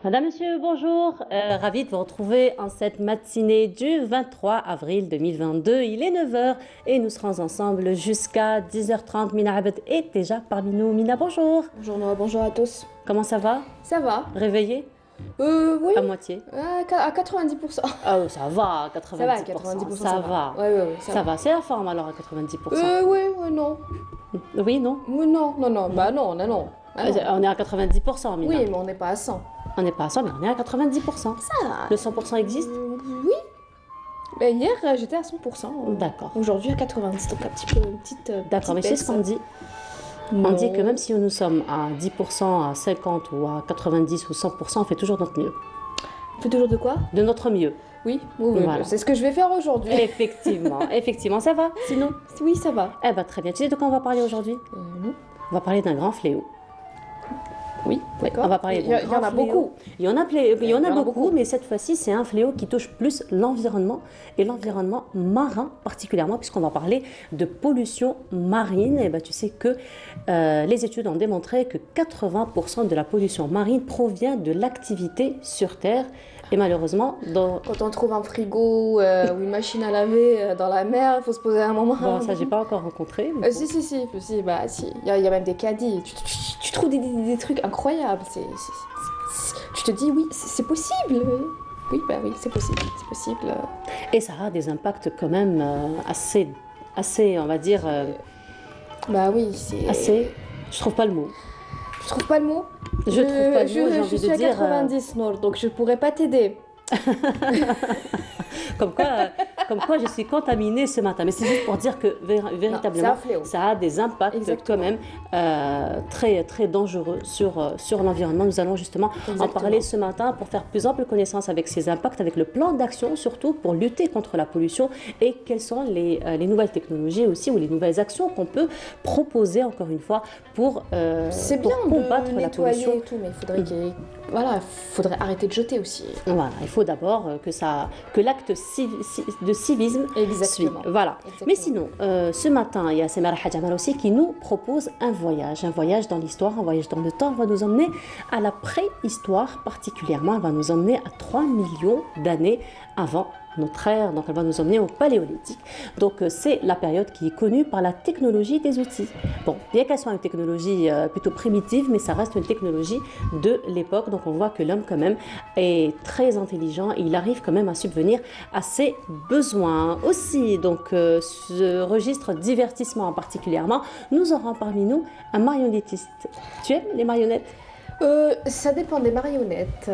Madame, Monsieur, bonjour. Ravi de vous retrouver en cette matinée du 23 avril 2022. Il est 9 heures et nous serons ensemble jusqu'à 10h30. Mina Abed est déjà parmi nous. Mina, bonjour. Bonjour Noah, bonjour à tous. Comment ça va? Ça va? Réveillé? Oui, À moitié. à 90%. Ah, ça va, 90%. Ça va, 90%. Ça va. Ouais, Ça va, c'est la forme alors à 90%. Oui, non. Oui, non? Oui, non. Bah non, non. Ah, non. On est à 90%, Mina. Oui, mais on n'est pas à 100. On n'est pas à 100, mais on est à 90%. Ça va. Le 100% existe? Oui. Mais hier, j'étais à 100%. D'accord. Aujourd'hui, à 90%. Donc un petit peu, une petite. D'accord, mais c'est ce qu'on dit. On dit que même si nous sommes à 10%, à 50% ou à 90% ou 100%, on fait toujours notre mieux. On fait toujours de quoi? De notre mieux. Oui, Voilà. c'est ce que je vais faire aujourd'hui. Effectivement, ça va, sinon? Oui, ça va. Eh ben très bien. Tu sais de quoi on va parler aujourd'hui? Non. On va parler d'un grand fléau. Oui, d'accord. On va parler d'un Il y grand en a fléau. beaucoup. Il y en a beaucoup, mais cette fois-ci, c'est un fléau qui touche plus l'environnement et l'environnement marin particulièrement, puisqu'on va parler de pollution marine. Et ben, tu sais que les études ont démontré que 80% de la pollution marine provient de l'activité sur Terre. Et malheureusement, Quand on trouve un frigo ou une machine à laver dans la mer, il faut se poser un moment. Bon, ça, j'ai pas encore rencontré. Mais bon. Si. Il y a même des caddies. Tu trouves des trucs incroyables. Tu te dis, oui, c'est possible. Oui, c'est possible. C'est possible. Et ça a des impacts quand même assez, on va dire, Bah oui, c'est... assez... Je trouve pas le mot. Je trouve pas le mot. Je trouve pas le mot, j'ai envie je suis de à dire... 90, Nour, donc je pourrais pas t'aider. Comme quoi je suis contaminée ce matin. Mais c'est juste pour dire que véritablement, ça a des impacts quand même très, très dangereux sur l'environnement. Nous allons justement en parler ce matin pour faire plus ample connaissance avec ces impacts, avec le plan d'action surtout pour lutter contre la pollution et quelles sont les nouvelles technologies aussi ou les nouvelles actions qu'on peut proposer encore une fois pour combattre la pollution. Et tout, mais il faudrait arrêter de jeter aussi. Voilà, il faut d'abord que l'acte de civisme suive. Voilà. Exactement. Mais sinon, ce matin, il y a Semara Hadjamal aussi qui nous propose un voyage dans l'histoire, un voyage dans le temps. Elle va nous emmener à la préhistoire particulièrement. Elle va nous emmener à 3 millions d'années avant notre ère, donc elle va nous emmener au paléolithique. Donc c'est la période qui est connue par la technologie des outils. Bon, bien qu'elle soit une technologie plutôt primitive, mais ça reste une technologie de l'époque, donc on voit que l'homme quand même est très intelligent et il arrive quand même à subvenir à ses besoins. Aussi, donc ce registre divertissement particulièrement, nous aurons parmi nous un marionnettiste. Tu aimes les marionnettes? Ça dépend des marionnettes.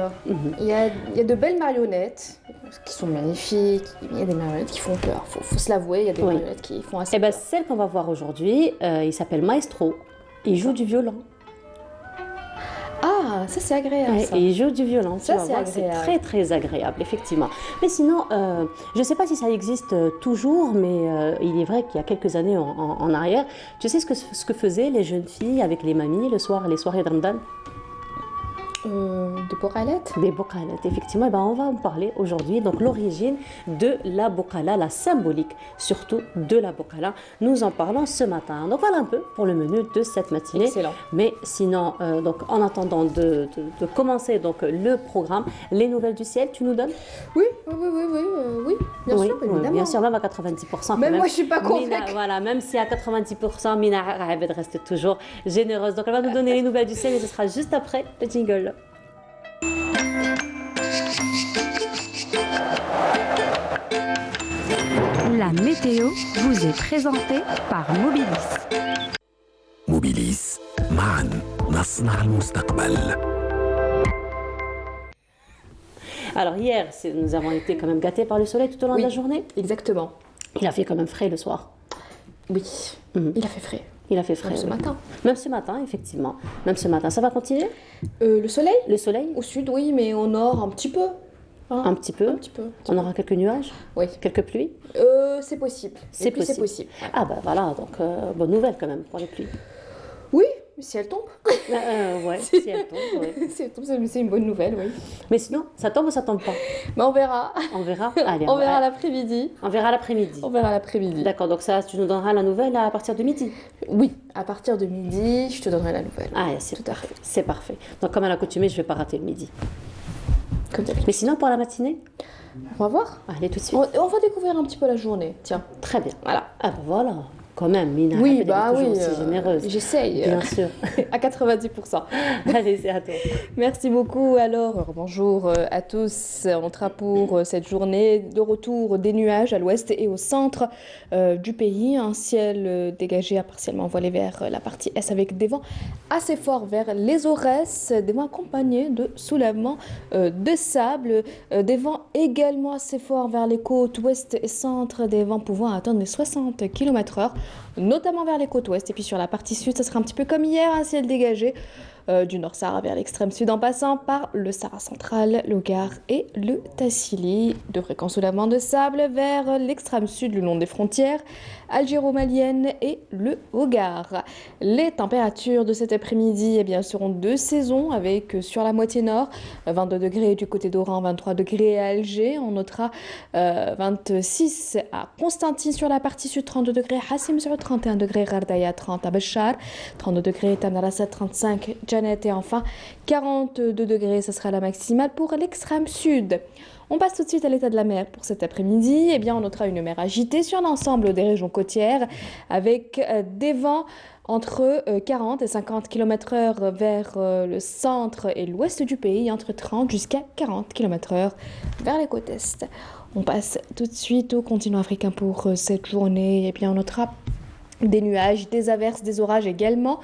Il y a de belles marionnettes qui sont magnifiques. Il y a des marionnettes qui font peur. Faut se l'avouer, il y a des marionnettes qui font assez peur. Celle qu'on va voir aujourd'hui, il s'appelle Maestro. Il joue du violon. Ah, ça c'est agréable. Et il joue du violon. Ça c'est agréable. C'est très très agréable, effectivement. Mais sinon, je ne sais pas si ça existe toujours, mais il est vrai qu'il y a quelques années en arrière, tu sais ce que faisaient les jeunes filles avec les mamies le soir, les soirées de Ramadan? Des bocalettes. Des bocalettes, effectivement. On va en parler aujourd'hui. Donc l'origine de la bocala, la symbolique surtout de la bocala. Nous en parlons ce matin. Donc voilà un peu pour le menu de cette matinée. Excellent. Mais sinon, donc en attendant de commencer donc le programme, les nouvelles du ciel, tu nous donnes? Oui. Bien sûr, évidemment. Bien sûr, même à 90%. Même moi, je suis pas convaincue. Voilà, même si à 90%, Mina Raabed reste toujours généreuse. Donc elle va nous donner les nouvelles du ciel et ce sera juste après le jingle. La météo vous est présentée par Mobilis. موبيليس معا نصنع المستقبل. Alors hier, nous avons été quand même gâtés par le soleil tout au long de la journée. Exactement. Il a fait quand même frais le soir. Oui, il a fait frais. Il a fait frais. Même ce matin. Même ce matin, effectivement. Même ce matin. Ça va continuer? Le soleil? Le soleil? Au sud, oui, mais au nord, un petit peu. Un petit peu. Un petit peu. On aura quelques nuages? Oui. Quelques pluies? C'est possible. C'est possible. Ah bah voilà, donc bonne nouvelle quand même pour les pluies. Oui, si elle tombe. Ouais, si elle tombe, ouais. Si elle tombe, c'est une bonne nouvelle, oui. Mais sinon, ça tombe ou ça tombe pas? Mais on verra. On verra. Allez, on verra l'après-midi. On verra l'après-midi. On verra l'après-midi. D'accord, donc ça, tu nous donneras la nouvelle à partir de midi? Oui, à partir de midi, je te donnerai la nouvelle. Ah, c'est parfait. C'est parfait. Donc comme à l'accoutumée, je vais pas rater le midi. Comme d'habitude. Mais sinon, pour la matinée, On va voir. allez tout de suite. On va découvrir un petit peu la journée. Tiens. Très bien. Voilà. Ah ben voilà, quand même, Mina. Oui, elle est bah toujours oui. aussi généreuse. J'essaye. Bien sûr. À 90%. Allez, c'est à toi. Merci beaucoup. Alors, bonjour à tous. On sera pour cette journée de retour des nuages à l'ouest et au centre du pays. Un ciel dégagé, partiellement voilé vers la partie est avec des vents assez forts vers les Aurès, des vents accompagnés de soulèvements de sable, des vents également assez forts vers les côtes ouest et centre, des vents pouvant atteindre les 60 km/h, notamment vers les côtes ouest. Et puis sur la partie sud, ça sera un petit peu comme hier, un ciel dégagé du Nord Sahara vers l'extrême sud en passant par le Sahara central, le Gard et le Tassili. De fréquents soulèvements de sable vers l'extrême sud le long des frontières algéro-maliennes et le Haut-Gard. Les températures de cet après-midi seront de saison avec sur la moitié nord 22 degrés du côté d'Oran, 23 degrés à Alger. On notera 26 à Constantine sur la partie sud, 32 degrés Hassim sur 31 degrés Gardaya, 30 à Béchar, 32 degrés Tamarasset, 35 Janet et enfin 42 degrés, ce sera la maximale pour l'extrême sud. On passe tout de suite à l'état de la mer pour cet après-midi. On notera une mer agitée sur l'ensemble des régions côtières avec des vents entre 40 et 50 km/h vers le centre et l'ouest du pays, entre 30 jusqu'à 40 km/h vers les côtes est. On passe tout de suite au continent africain pour cette journée. On notera des nuages, des averses, des orages également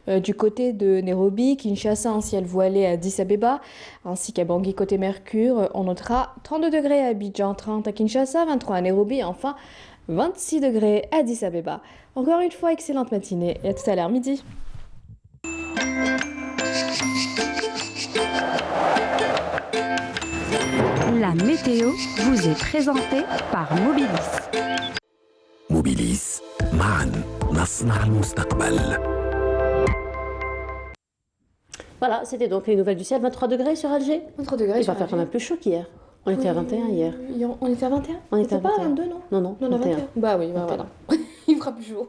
du côté de Nairobi, Kinshasa en ciel voilé à Addis Abeba, ainsi qu'à Bangui côté Mercure. On notera 32 degrés à Abidjan, 30 à Kinshasa, 23 à Nairobi et enfin 26 degrés à Addis Abeba. Encore une fois, excellente matinée et à tout à l'heure midi. La météo vous est présentée par Mobilis. موبيليس معا نصنع المستقبل. Voilà, c'était donc les nouvelles du ciel. 23 degrés sur Alger. 23 degrés. Il va faire quand même plus chaud qu'hier. On était à 21 hier. On était à 21. On était à pas à 21. 22, non? Non, Non, 21. 21. Bah oui, voilà. Il fera plus chaud.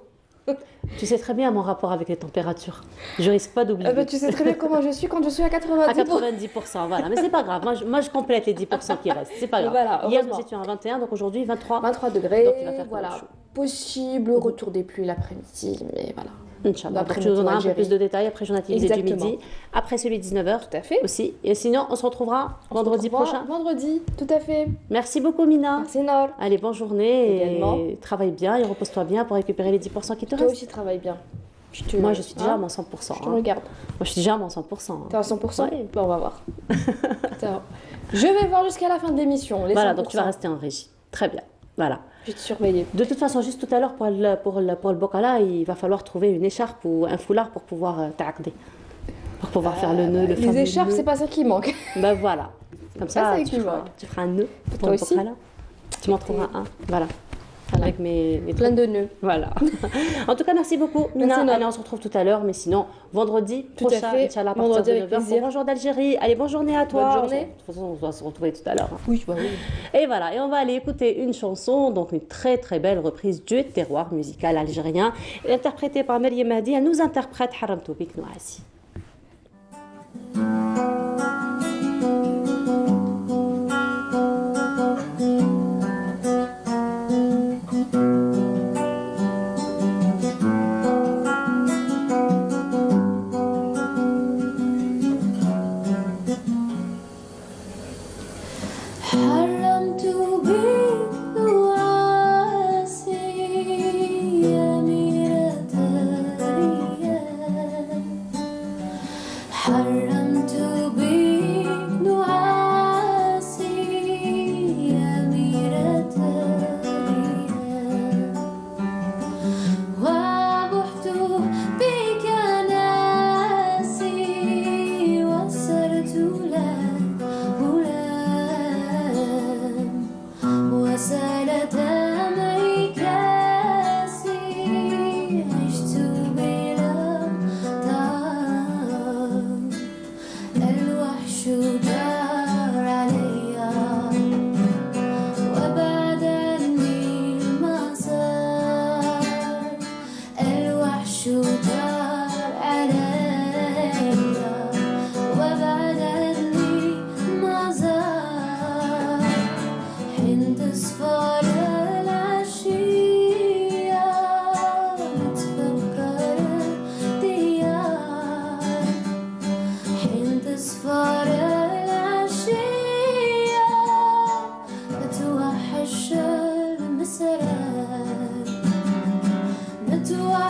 Tu sais très bien mon rapport avec les températures. Je risque pas d'oublier. Tu sais très bien comment je suis quand je suis à 90%. À 90%, voilà. Mais c'est pas grave. Moi, je complète les 10% qui restent. C'est pas grave. Voilà, hier, nous heureusement. étions à 21, donc aujourd'hui, 23. 23 degrés. Donc il va faire voilà. quand même chaud. Possible retour des pluies l'après-midi, mais voilà. Inch'Allah. Après, Donc, tu nous donneras un peu Algérie. plus de détails après journal télévisé du Exactement. midi. Après celui de 19h. Tout à fait. Aussi. Et sinon, on se retrouvera vendredi prochain. Vendredi, tout à fait. Merci beaucoup, Mina. Merci Nord. Allez, bonne journée. Également. Et travaille bien et repose-toi bien pour récupérer les 10% qui te Toi restent. aussi travaille bien. Moi, je suis déjà à mon 100%. Je te hein. regarde. Moi, je suis déjà à mon 100%. hein. T'es à 100%? Ouais. Bon, on va voir. Attends. Je vais voir jusqu'à la fin de l'émission. Les Voilà, 100%. donc tu vas rester en régie. Très bien. Voilà. Je vais te surveiller. De toute façon, juste tout à l'heure, pour le bokala, il va falloir trouver une écharpe ou un foulard pour pouvoir t'accorder. Pour pouvoir faire le nœud, le fameux Les écharpes, nœud. c'est pas ça qui manque. Ben voilà. Comme ça, c'est tu feras un nœud pour Toi ton aussi. bokala. Tu m'en trouveras un. Voilà. Avec mes Plein trucs. de nœuds. Voilà. En tout cas, merci beaucoup, Mina. Merci, Nord. Allez, on se retrouve tout à l'heure. Mais sinon, vendredi Tout à prochain, fait. Inch'Allah, à partir Vendredi de avec 9h. plaisir. Bonjour d'Algérie. Allez, bonne journée à toi. Bonne journée. De toute façon, on va se retrouver tout à l'heure. hein. Oui, bah oui. Et voilà, et on va aller écouter une chanson, donc une très très belle reprise du terroir musical algérien, interprétée par Meriem Mahdi. Elle nous interprète Haram Toubik Nouassi. حرمت بالواسي أميرة الريان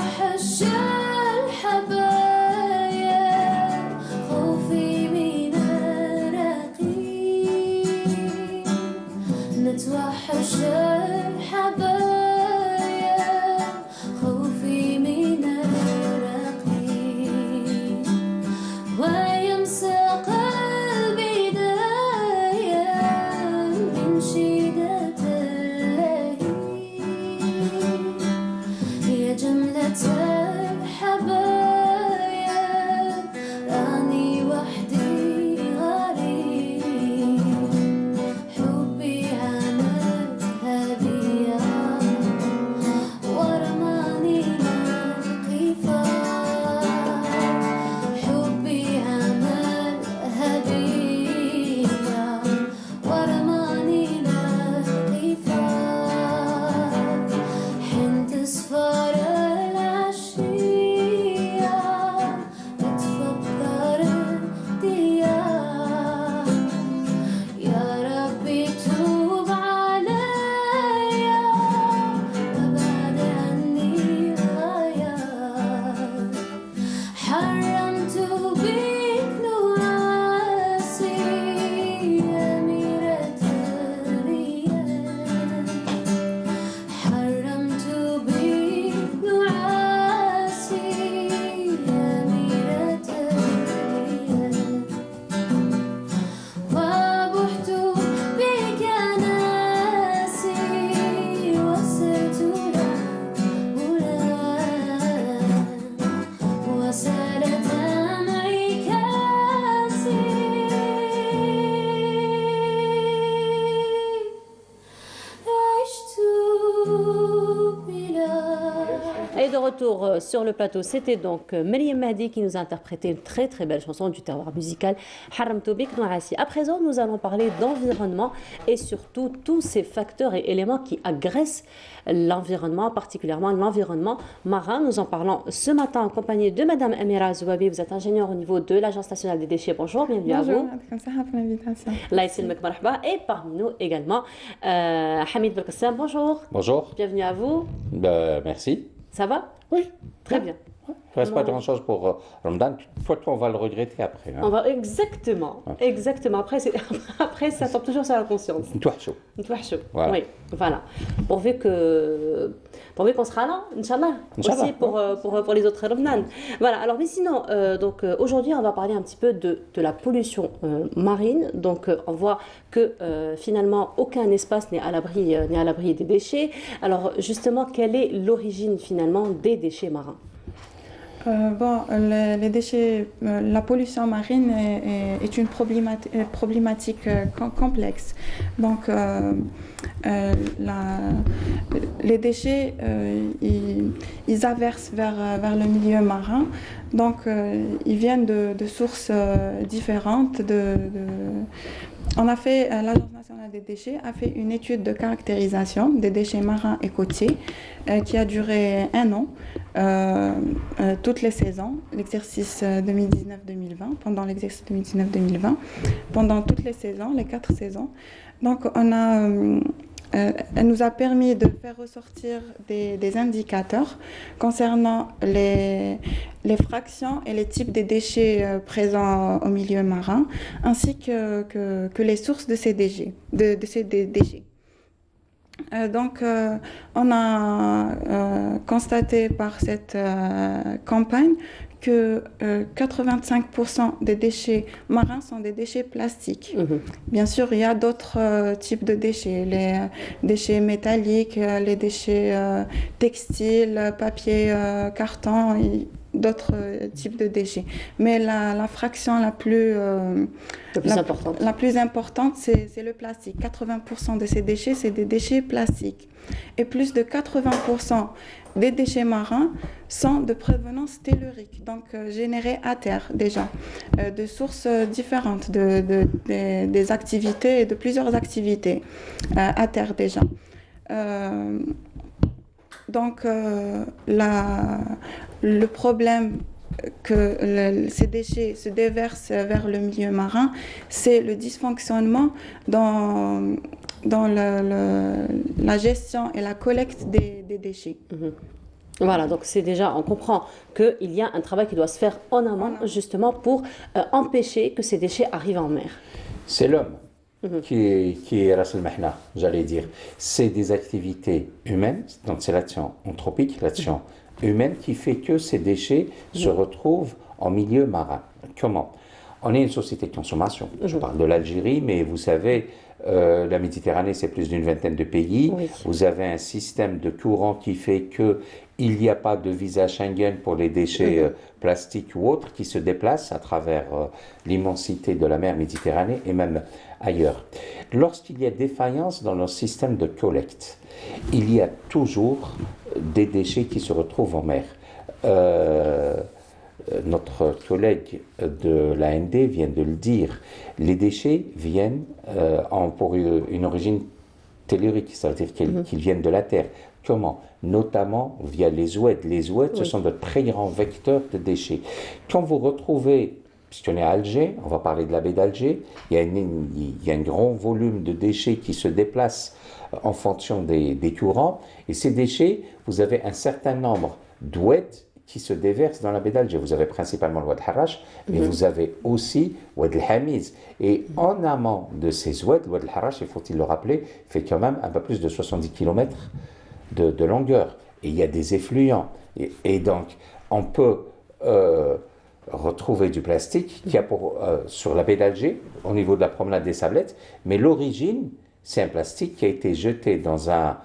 نتوحش الحبايب خوفي من الرقيب نتوحش الحبايب خوفي من الرقيب ويمسى قلبي دايم من شدة اللهيب يا جملة الحبايب راني وحدي غريب حبي عملها بيا ورماني للقفار حبي عملها بيا ورماني للقفار حين تصفر العشية بتفكر الديار يا ربي توب عليا وابعد عني الغيار حرمت بك نواسي أميرة الريان حرمت بك نعاسي أميرة الريان وبحت بك ناسي وصرت لغولان وسالت دمعي كاسي عشت بلا Et de retour sur le plateau, c'était donc Myriam Mahdi qui nous a interprété une très très belle chanson du terroir musical Haramtou Bik Nourassi. À présent, nous allons parler d'environnement et surtout tous ces facteurs et éléments qui agressent l'environnement, particulièrement l'environnement marin. Nous en parlons ce matin en compagnie de Madame Amira Zouabi. Vous êtes ingénieure au niveau de l'Agence nationale des déchets. Bonjour, bienvenue à vous. Bonjour, pour l'invitation. Allah yassilmek marhaba. Et parmi nous également Hamid Belkassem. Bonjour. Bonjour. Bienvenue à vous. Merci. Ça va? Oui. Très bien. Il ne reste pas grand-chose pour Ramadan. Toutefois, on va le regretter après. On va exactement. Après, après, ça tombe toujours sur la conscience. Toi, chaud. Voilà. Oui, voilà. Pourvu qu'on sera là, Inch'Allah, Inch'Allah. aussi pour les autres Ramadan. Voilà. Alors, mais sinon, aujourd'hui, on va parler un petit peu de la pollution marine. Donc, on voit que finalement, aucun espace n'est à l'abri des déchets. Alors, justement, quelle est l'origine finalement des déchets marins? Les déchets, la pollution marine est une problématique complexe. Donc, les déchets, ils aversent vers le milieu marin. Donc, ils viennent de sources différentes. L'Agence nationale des déchets a fait une étude de caractérisation des déchets marins et côtiers qui a duré 1 an, toutes les saisons, l'exercice 2019-2020, pendant l'exercice 2019-2020, pendant toutes les saisons, les 4 saisons. Donc, elle nous a permis de faire ressortir des indicateurs concernant les fractions et les types de déchets présents au milieu marin, ainsi que les sources de ces déchets. On a constaté par cette campagne que 85% des déchets marins sont des déchets plastiques. Bien sûr, il y a d'autres types de déchets, les déchets métalliques, les déchets textiles, papier, carton, d'autres types de déchets. Mais la fraction la plus importante, c'est le plastique. 80% de ces déchets, c'est des déchets plastiques. Et plus de 80% des déchets marins sont de provenance tellurique, donc générés à terre déjà, de sources différentes, des activités et de plusieurs activités à terre déjà. Le problème que ces déchets se déversent vers le milieu marin, c'est le dysfonctionnement dans la gestion et la collecte des déchets. Voilà, donc c'est déjà, on comprend qu'il y a un travail qui doit se faire en amont, justement, pour empêcher que ces déchets arrivent en mer. C'est l'homme qui est Ras al-Mahna, j'allais dire. C'est des activités humaines, donc c'est l'action anthropique, l'action humaine qui fait que ces déchets se retrouvent en milieu marin. Comment? On est une société de consommation. Je parle de l'Algérie, mais vous savez, la Méditerranée, c'est plus d'une vingtaine de pays. Oui. Vous avez un système de courant qui fait que il n'y a pas de visa Schengen pour les déchets plastiques ou autres qui se déplacent à travers l'immensité de la mer Méditerranée et même ailleurs. Lorsqu'il y a défaillance dans le système de collecte, il y a toujours des déchets qui se retrouvent en mer. Notre collègue de l'AND vient de le dire, les déchets viennent pour une origine tellurique, c'est-à-dire qu'ils viennent de la Terre. Comment? Notamment via les oueds. Les oueds, ce sont de très grands vecteurs de déchets. Quand vous retrouvez, puisqu'on est à Alger, on va parler de la baie d'Alger, il y a un grand volume de déchets qui se déplacent en fonction des courants, et ces déchets, vous avez un certain nombre d'oueds qui se déversent dans la baie d'Alger. Vous avez principalement le Oued Harrach, mais vous avez aussi Oued el-Hamiz. Et en amont de ces oueds, le Oued el-Harrach, il faut-il le rappeler, fait quand même un peu plus de 70 km de longueur. Et il y a des effluents. Et donc, on peut retrouver du plastique qu'il y a sur la baie d'Alger, au niveau de la promenade des Sablettes, mais l'origine, c'est un plastique qui a été jeté dans un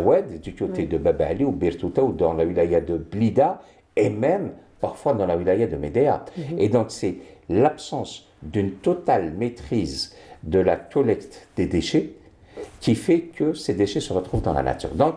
oued du côté de Bab Ali ou Birtouta ou dans la wilaya de Blida et même parfois dans la wilaya de Médéa. Et donc c'est l'absence d'une totale maîtrise de la collecte des déchets qui fait que ces déchets se retrouvent dans la nature. Donc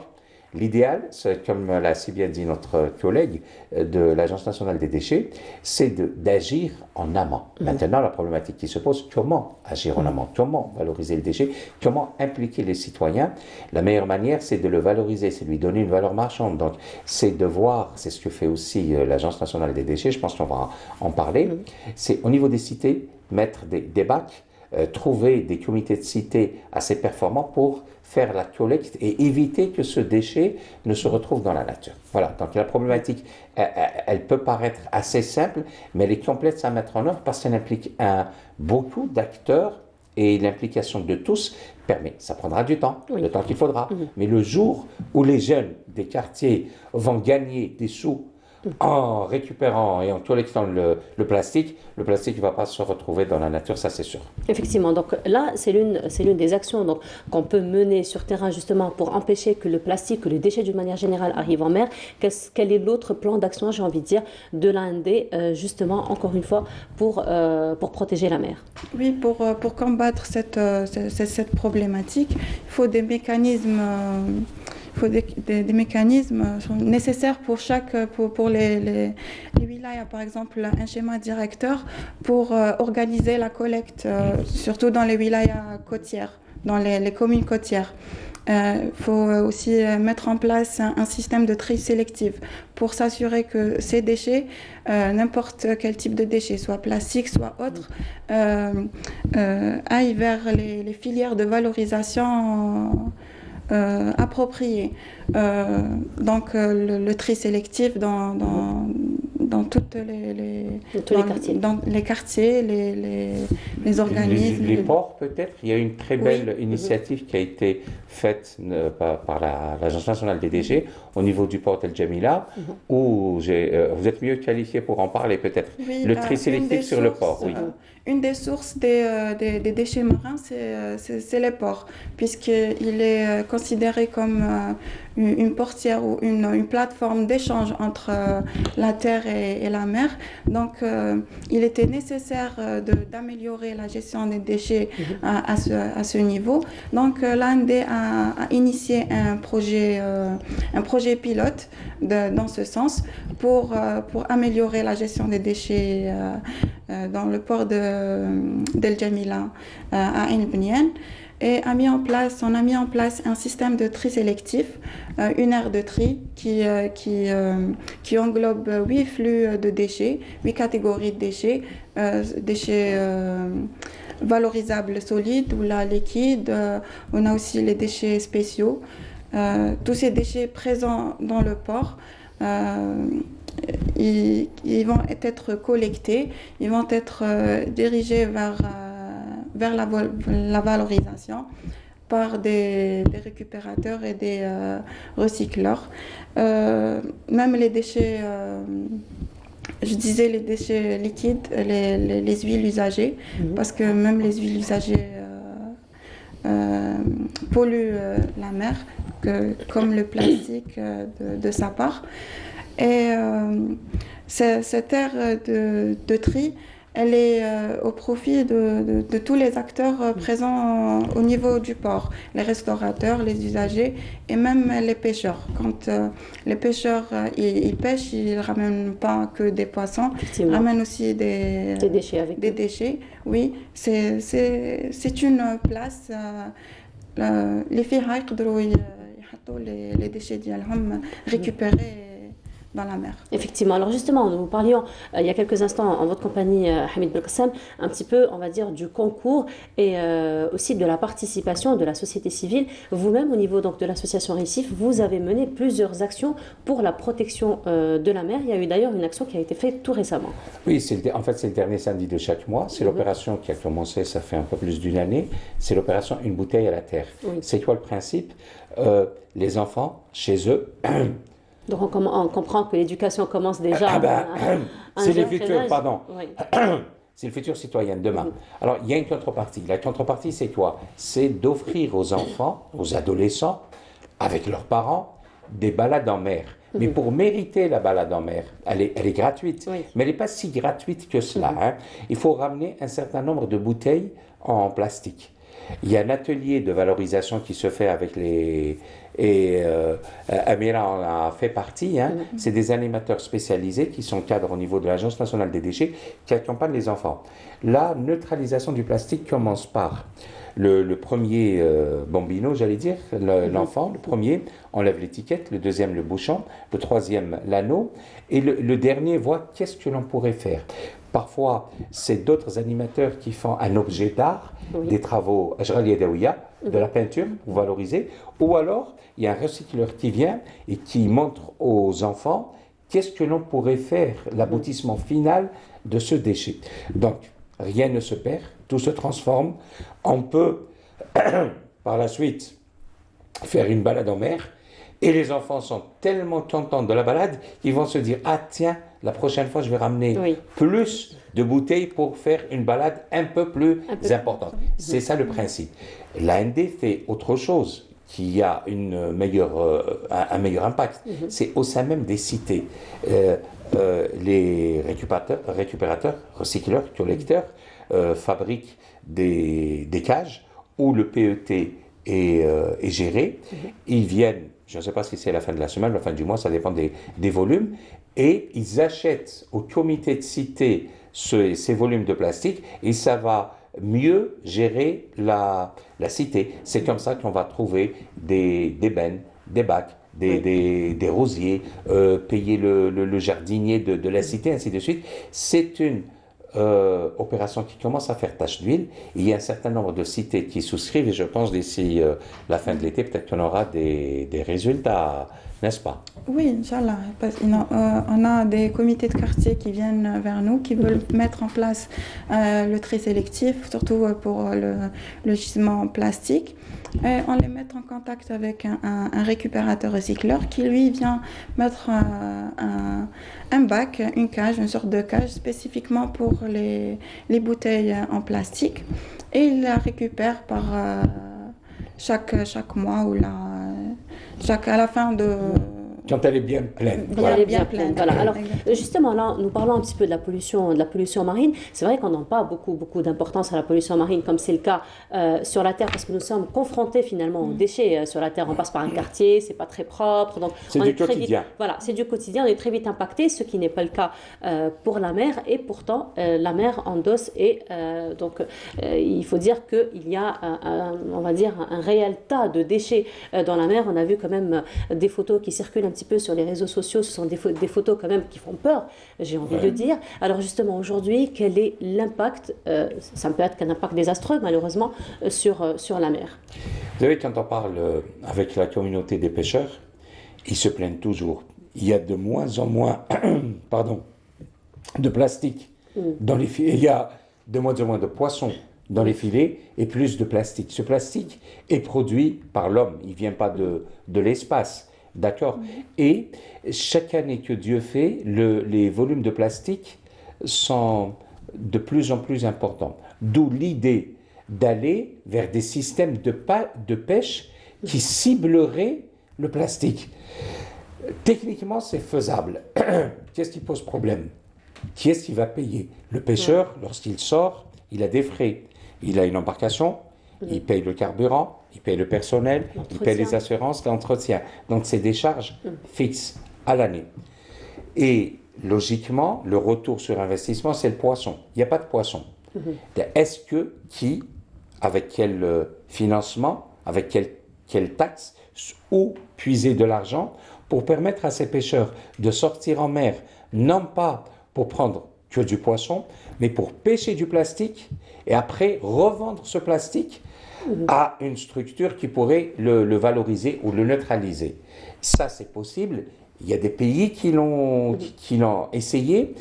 l'idéal, comme l'a si bien dit notre collègue de l'Agence nationale des déchets, c'est d'agir en amont. Maintenant, la problématique qui se pose, comment agir en amont? Comment valoriser le déchet? Comment impliquer les citoyens? La meilleure manière, c'est de le valoriser, c'est de lui donner une valeur marchande. Donc, c'est de voir, c'est ce que fait aussi l'Agence nationale des déchets, je pense qu'on va en parler, c'est au niveau des cités, mettre des bacs, trouver des comités de cité assez performants pour faire la collecte et éviter que ce déchet ne se retrouve dans la nature. Voilà, donc la problématique, elle peut paraître assez simple, mais elle est complexe à mettre en œuvre parce qu'elle implique beaucoup d'acteurs et l'implication de tous permet. Ça prendra du temps, le temps qu'il faudra. Mais le jour où les jeunes des quartiers vont gagner des sous en récupérant et en collectant le plastique ne va pas se retrouver dans la nature, ça c'est sûr. Effectivement, donc là c'est l'une des actions donc, qu'on peut mener sur terrain justement pour empêcher que le plastique, que les déchets d'une manière générale arrivent en mer. Quel est l'autre plan d'action, j'ai envie de dire, de l'AND justement, encore une fois, pour protéger la mer? Oui, pour combattre cette problématique, il faut des mécanismes... des mécanismes sont nécessaires pour les wilayas, par exemple un schéma directeur pour organiser la collecte, surtout dans les wilayas côtières, dans les communes côtières. Il faut aussi mettre en place un système de tri sélectif pour s'assurer que ces déchets, n'importe quel type de déchets, soit plastique, soit autre, aillent vers les filières de valorisation approprié. Donc le tri sélectif dans toutes dans les quartiers, les organismes. Les ports peut-être. Il y a une très belle initiative qui a été faite par l'Agence nationale des déchets au niveau du port El Jamila, où vous êtes mieux qualifié pour en parler peut-être. Oui, le tri sélectif sur le port. Oui. Une des sources des déchets marins, c'est les ports, puisqu'il est considéré comme une portière ou une plateforme d'échange entre la terre et la mer. Donc, il était nécessaire d'améliorer la gestion des déchets à ce niveau. Donc, l'AND a initié un projet pilote dans ce sens pour améliorer la gestion des déchets dans le port d'El Jamila à Ain Bnian. Et on a mis en place un système de tri sélectif, une aire de tri qui englobe 8 flux de déchets, 8 catégories de déchets, déchets valorisables solides ou liquides. On a aussi les déchets spéciaux. Tous ces déchets présents dans le port ils vont être collectés, ils vont être dirigés vers la valorisation par des récupérateurs et des recycleurs. Même les déchets, je disais les déchets liquides, les huiles usagées, parce que même les huiles usagées polluent la mer, comme le plastique de sa part. Et cette ère de tri, elle est au profit de tous les acteurs présents au niveau du port, les restaurateurs, les usagers et même les pêcheurs. Quand les pêcheurs ils pêchent, ils ne ramènent pas que des poissons, ils ramènent aussi des déchets avec des déchets. Oui, c'est une place. Les filles les déchets ديالهم récupérés dans la mer. Effectivement. Alors justement, nous parlions il y a quelques instants en votre compagnie, Hamid Belkacem, un petit peu, on va dire, du concours et aussi de la participation de la société civile. Vous-même, au niveau donc, de l'association Récif, vous avez mené plusieurs actions pour la protection de la mer. Il y a eu d'ailleurs une action qui a été faite tout récemment. Oui, en fait, c'est le dernier samedi de chaque mois. C'est l'opération qui a commencé, ça fait un peu plus d'une année. C'est l'opération Une bouteille à la terre. Oui. C'est quoi le principe? Les enfants, chez eux... Donc on comprend que l'éducation commence déjà c'est les futurs, pardon. Oui. C'est le futur citoyen de demain. Alors, il y a une contrepartie. La contrepartie, c'est quoi? C'est d'offrir aux enfants, aux adolescents, avec leurs parents, des balades en mer. Mais pour mériter la balade en mer, elle est gratuite. Oui. Mais elle n'est pas si gratuite que cela. Hein. Il faut ramener un certain nombre de bouteilles en plastique. Il y a un atelier de valorisation qui se fait avec les... Et Amira en a fait partie. Hein. C'est des animateurs spécialisés qui sont cadres au niveau de l'Agence nationale des déchets qui accompagnent les enfants. La neutralisation du plastique commence par le premier bambino, j'allais dire, l'enfant. Le premier enlève l'étiquette, le deuxième le bouchon, le troisième l'anneau, et le dernier voit qu'est-ce que l'on pourrait faire. Parfois, c'est d'autres animateurs qui font un objet d'art, des travaux de la peinture pour valoriser, ou alors il y a un recycleur qui vient et qui montre aux enfants qu'est-ce que l'on pourrait faire, l'aboutissement final de ce déchet. Donc, rien ne se perd, tout se transforme. On peut, par la suite, faire une balade en mer, et les enfants sont tellement contents de la balade qu'ils vont se dire « Ah tiens, la prochaine fois, je vais ramener plus de bouteilles pour faire une balade un peu plus importante. » C'est ça le principe. L'AND fait autre chose qui a un meilleur impact. C'est au sein même des cités. Les récupérateurs, recycleurs, collecteurs fabriquent des cages où le PET est géré. Ils viennent, je ne sais pas si c'est la fin de la semaine, la fin du mois, ça dépend des volumes, et ils achètent au comité de cité ces volumes de plastique et ça va mieux gérer la cité. C'est comme ça qu'on va trouver des bennes, des bacs, des rosiers, payer le jardinier de la cité, ainsi de suite. C'est une opération qui commence à faire tache d'huile. Il y a un certain nombre de cités qui souscrivent et je pense d'ici la fin de l'été, peut-être qu'on aura des résultats, n'est-ce pas? Oui, Inch'Allah. On a des comités de quartier qui viennent vers nous, qui veulent mettre en place le tri sélectif, surtout pour le gisement plastique. Et on les met en contact avec un récupérateur recycleur qui, lui, vient mettre un bac, une cage, une sorte de cage spécifiquement pour les bouteilles en plastique. Et il la récupère par chaque mois ou à la fin de... Quand elle est bien pleine. Elle est bien pleine. Voilà. Alors, justement, là, nous parlons un petit peu de la pollution marine. C'est vrai qu'on n'a pas beaucoup d'importance à la pollution marine, comme c'est le cas sur la Terre, parce que nous sommes confrontés finalement aux déchets sur la Terre. On passe par un quartier, c'est pas très propre. Donc c'est du quotidien. Voilà, c'est du quotidien. On est très vite impacté, ce qui n'est pas le cas pour la mer. Et pourtant, la mer endosse. Et donc, il faut dire qu'il y a, on va dire, un réel tas de déchets dans la mer. On a vu quand même des photos qui circulent un petit peu sur les réseaux sociaux. Ce sont des photos quand même qui font peur, j'ai envie de dire. Alors justement, aujourd'hui, quel est l'impact, ça peut être qu'un impact désastreux malheureusement, sur la mer? Vous savez, quand on parle avec la communauté des pêcheurs, ils se plaignent toujours. il y a de moins en moins pardon, de plastique dans les filets. Il y a de moins en moins de poissons dans les filets et plus de plastique. Ce plastique est produit par l'homme, il ne vient pas de l'espace. D'accord. Et chaque année que Dieu fait, les volumes de plastique sont de plus en plus importants. D'où l'idée d'aller vers des systèmes de pêche qui cibleraient le plastique. Techniquement, c'est faisable. Qu'est-ce qui pose problème? Qui est-ce qui va payer? Le pêcheur, lorsqu'il sort, il a des frais. Il a une embarcation, il paye le carburant, il paye le personnel, il paye les assurances, l'entretien. Donc, c'est des charges fixes à l'année. Et logiquement, le retour sur investissement, c'est le poisson. Il n'y a pas de poisson. Est-ce que qui, avec quel financement, avec quelle taxe, ou puiser de l'argent pour permettre à ces pêcheurs de sortir en mer, non pas pour prendre que du poisson, mais pour pêcher du plastique et après revendre ce plastique à une structure qui pourrait le valoriser ou le neutraliser. Ça, c'est possible. Il y a des pays qui l'ont essayé.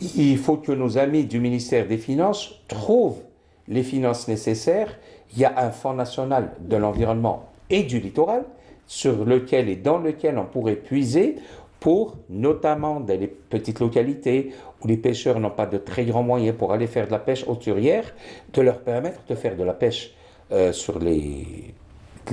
Il faut que nos amis du ministère des Finances trouvent les finances nécessaires. Il y a un fonds national de l'environnement et du littoral sur lequel et dans lequel on pourrait puiser pour notamment dans les petites localités où les pêcheurs n'ont pas de très grands moyens pour aller faire de la pêche hauturière, de leur permettre de faire de la pêche de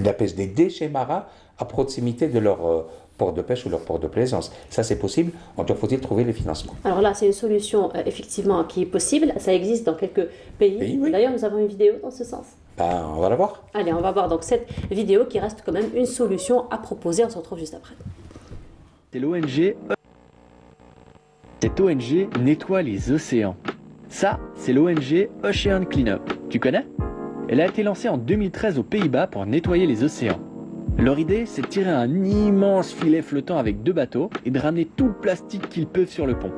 la pêche des déchets marins à proximité de leur port de pêche ou leur port de plaisance. Ça, c'est possible. Encore faut-il trouver les financements. Alors là, c'est une solution effectivement qui est possible. Ça existe dans quelques pays. Oui. D'ailleurs, nous avons une vidéo dans ce sens. Ben, on va la voir. Allez, on va voir donc cette vidéo qui reste quand même une solution à proposer. On se retrouve juste après. C'est l'ONG. Cette ONG nettoie les océans. Ça, c'est l'ONG Ocean Cleanup. Tu connais? Elle a été lancée en 2013 aux Pays-Bas pour nettoyer les océans. Leur idée, c'est de tirer un immense filet flottant avec 2 bateaux et de ramener tout le plastique qu'ils peuvent sur le pont.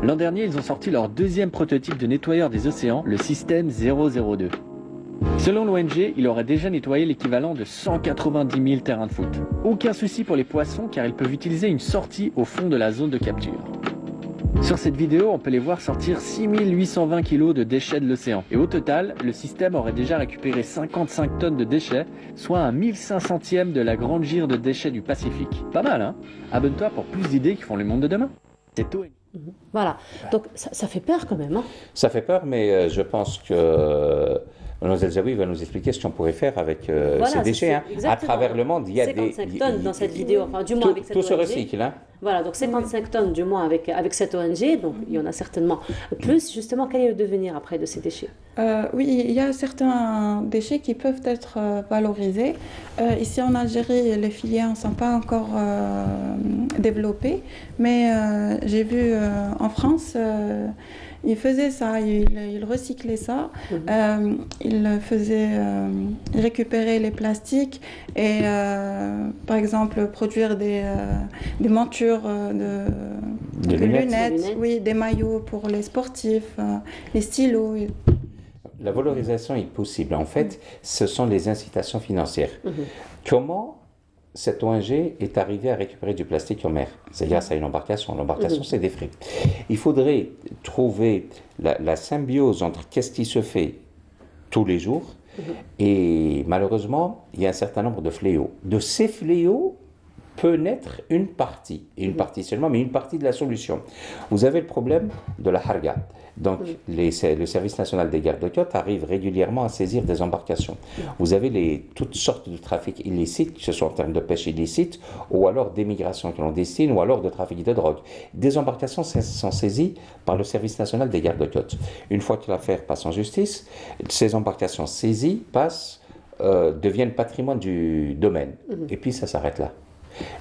L'an dernier, ils ont sorti leur deuxième prototype de nettoyeur des océans, le système 002. Selon l'ONG, il aurait déjà nettoyé l'équivalent de 190 000 terrains de foot. Aucun souci pour les poissons car ils peuvent utiliser une sortie au fond de la zone de capture. Sur cette vidéo, on peut les voir sortir 6820 kg de déchets de l'océan. Et au total, le système aurait déjà récupéré 55 tonnes de déchets, soit un 1500e de la grande gire de déchets du Pacifique. Pas mal, hein? Abonne-toi pour plus d'idées qui font le monde de demain. C'est ONG. Voilà. Donc, ça fait peur quand même. Hein. Ça fait peur, mais je pense que Mlle Zaoui va nous expliquer ce qu'on pourrait faire avec ces déchets. Hein. À travers le monde, il y a 55 tonnes dans cette vidéo, enfin du moins avec cette ONG. Tout se ONG. recycle. Hein. Voilà, donc 55 tonnes du moins avec cette ONG, donc il y en a certainement plus. Justement, quel est le devenir après de ces déchets? Oui, il y a certains déchets qui peuvent être valorisés. Ici en Algérie, les filières ne sont pas encore développées, mais j'ai vu en France, ils faisaient ça, ils recyclaient ça, ils récupéraient les plastiques et par exemple produire des montures de lunettes, oui, des maillots pour les sportifs, les stylos. La valorisation est possible. En fait, ce sont les incitations financières. Comment cette ONG est arrivée à récupérer du plastique en mer? C'est grâce à une embarcation. L'embarcation, c'est des frais. Il faudrait trouver la symbiose entre qu'est-ce qui se fait tous les jours et malheureusement, il y a un certain nombre de fléaux. De ces fléaux peut naître une partie, et une partie seulement, mais une partie de la solution. Vous avez le problème de la harga. Donc, le service national des gardes-côtes arrive régulièrement à saisir des embarcations. Vous avez toutes sortes de trafics illicites, que ce soit en termes de pêche illicite, ou alors d'émigration clandestine, ou alors de trafic de drogue. Des embarcations sont saisies par le service national des gardes-côtes. Une fois que l'affaire passe en justice, ces embarcations saisies deviennent patrimoine du domaine. Et puis, ça s'arrête là.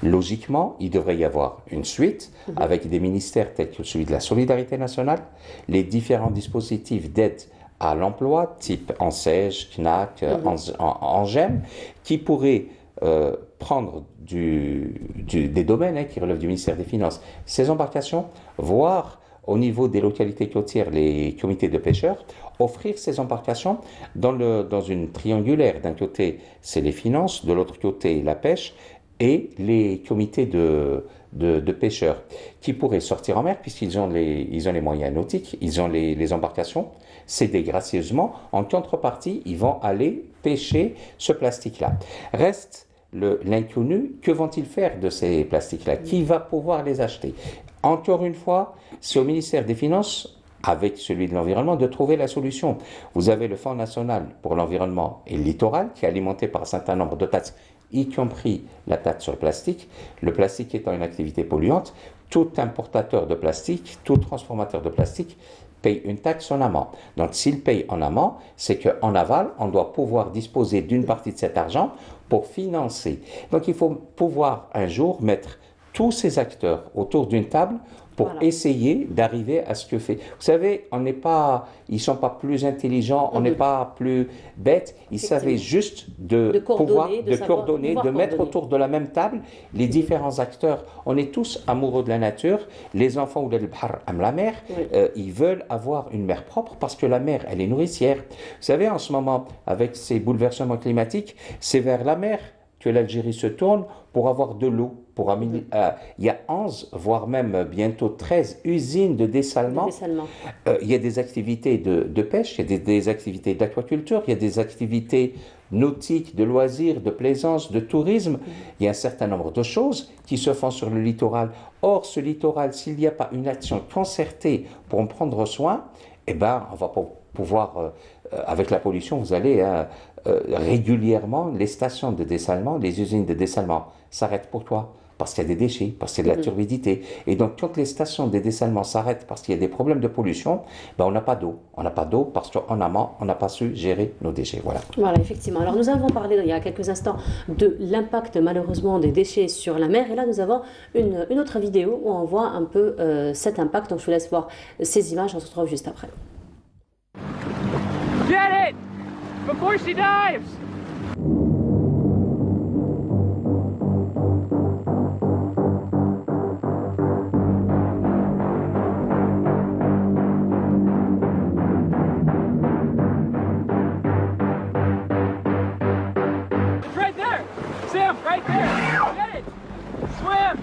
Logiquement, il devrait y avoir une suite avec des ministères tels que celui de la solidarité nationale, les différents dispositifs d'aide à l'emploi, type ANSEJ, CNAC, ANGEM, qui pourraient prendre des domaines qui relèvent du ministère des Finances, ces embarcations, voire au niveau des localités côtières, les comités de pêcheurs, offrir ces embarcations dans une triangulaire. D'un côté, c'est les finances, de l'autre côté, la pêche, et les comités de pêcheurs qui pourraient sortir en mer puisqu'ils ont ils ont les moyens nautiques, ils ont les embarcations, céder gracieusement. En contrepartie, ils vont aller pêcher ce plastique-là. Reste l'inconnu, que vont-ils faire de ces plastiques-là? Qui va pouvoir les acheter? Encore une fois, c'est au ministère des Finances, avec celui de l'environnement, de trouver la solution. Vous avez le Fonds national pour l'environnement et le littoral qui est alimenté par un certain nombre de taxes, y compris la taxe sur le plastique. Le plastique étant une activité polluante, tout importateur de plastique, tout transformateur de plastique paye une taxe en amont. Donc s'il paye en amont, c'est qu'en aval, on doit pouvoir disposer d'une partie de cet argent pour financer. Donc il faut pouvoir un jour mettre tous ces acteurs autour d'une table pour essayer d'arriver à ce que fait. Vous savez, ils ne sont pas plus intelligents, on n'est pas plus bêtes, ils savaient juste de coordonner, de mettre autour de la même table les différents acteurs. On est tous amoureux de la nature, les enfants ou la mer, ils veulent avoir une mer propre parce que la mer, elle est nourricière. Vous savez, en ce moment, avec ces bouleversements climatiques, c'est vers la mer que l'Algérie se tourne pour avoir de l'eau. Il y a 11, voire même bientôt 13 usines de dessalement. Il y a des activités de pêche, il y a des activités d'aquaculture, il y a des activités nautiques, de loisirs, de plaisance, de tourisme. Il y a un certain nombre de choses qui se font sur le littoral. Or, ce littoral, s'il n'y a pas une action concertée pour en prendre soin, on va pas pouvoir, avec la pollution, vous allez régulièrement, les stations de dessalement, les usines de dessalement s'arrêtent. Pourquoi? Parce qu'il y a des déchets, parce qu'il y a de la turbidité. Et donc, quand les stations de dessalement s'arrêtent parce qu'il y a des problèmes de pollution, on n'a pas d'eau. On n'a pas d'eau parce qu'en amont, on n'a pas su gérer nos déchets. Voilà. Voilà, effectivement. Alors, nous avons parlé il y a quelques instants de l'impact, malheureusement, des déchets sur la mer. Et là, nous avons une autre vidéo où on voit un peu cet impact. Donc, je vous laisse voir ces images. On se retrouve juste après. Get it! Before she dives! It's right there! Sam, right there! Get it! Swim!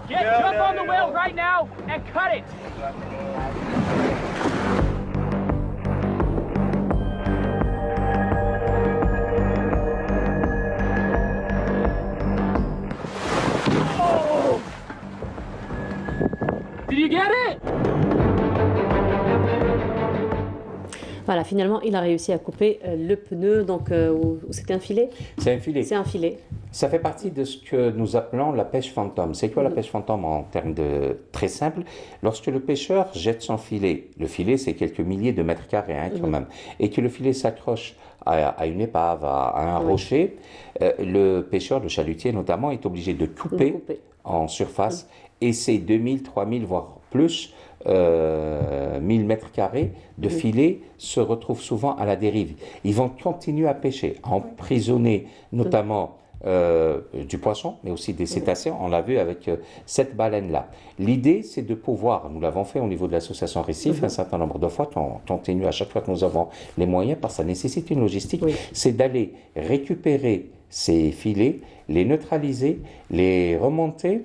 Jump on the whale right now and cut it! Oh! Did you get it? Voilà, finalement, il a réussi à couper le pneu. Donc, c'était un filet? C'est un filet. C'est un filet. Ça fait partie de ce que nous appelons la pêche fantôme. C'est quoi la pêche fantôme en termes très simples? Lorsque le pêcheur jette son filet, le filet c'est quelques milliers de mètres carrés quand même, et que le filet s'accroche à une épave, à un rocher, le pêcheur, le chalutier notamment, est obligé de couper en surface, et c'est 2000, 3000, voire plus, 1000 mètres carrés de filets se retrouvent souvent à la dérive. Ils vont continuer à pêcher, à emprisonner notamment du poisson, mais aussi des cétacés. On l'a vu avec cette baleine-là. L'idée, c'est de pouvoir, nous l'avons fait au niveau de l'association Récif un certain nombre de fois, on continue à chaque fois que nous avons les moyens, parce que ça nécessite une logistique, c'est d'aller récupérer ces filets, les neutraliser, les remonter.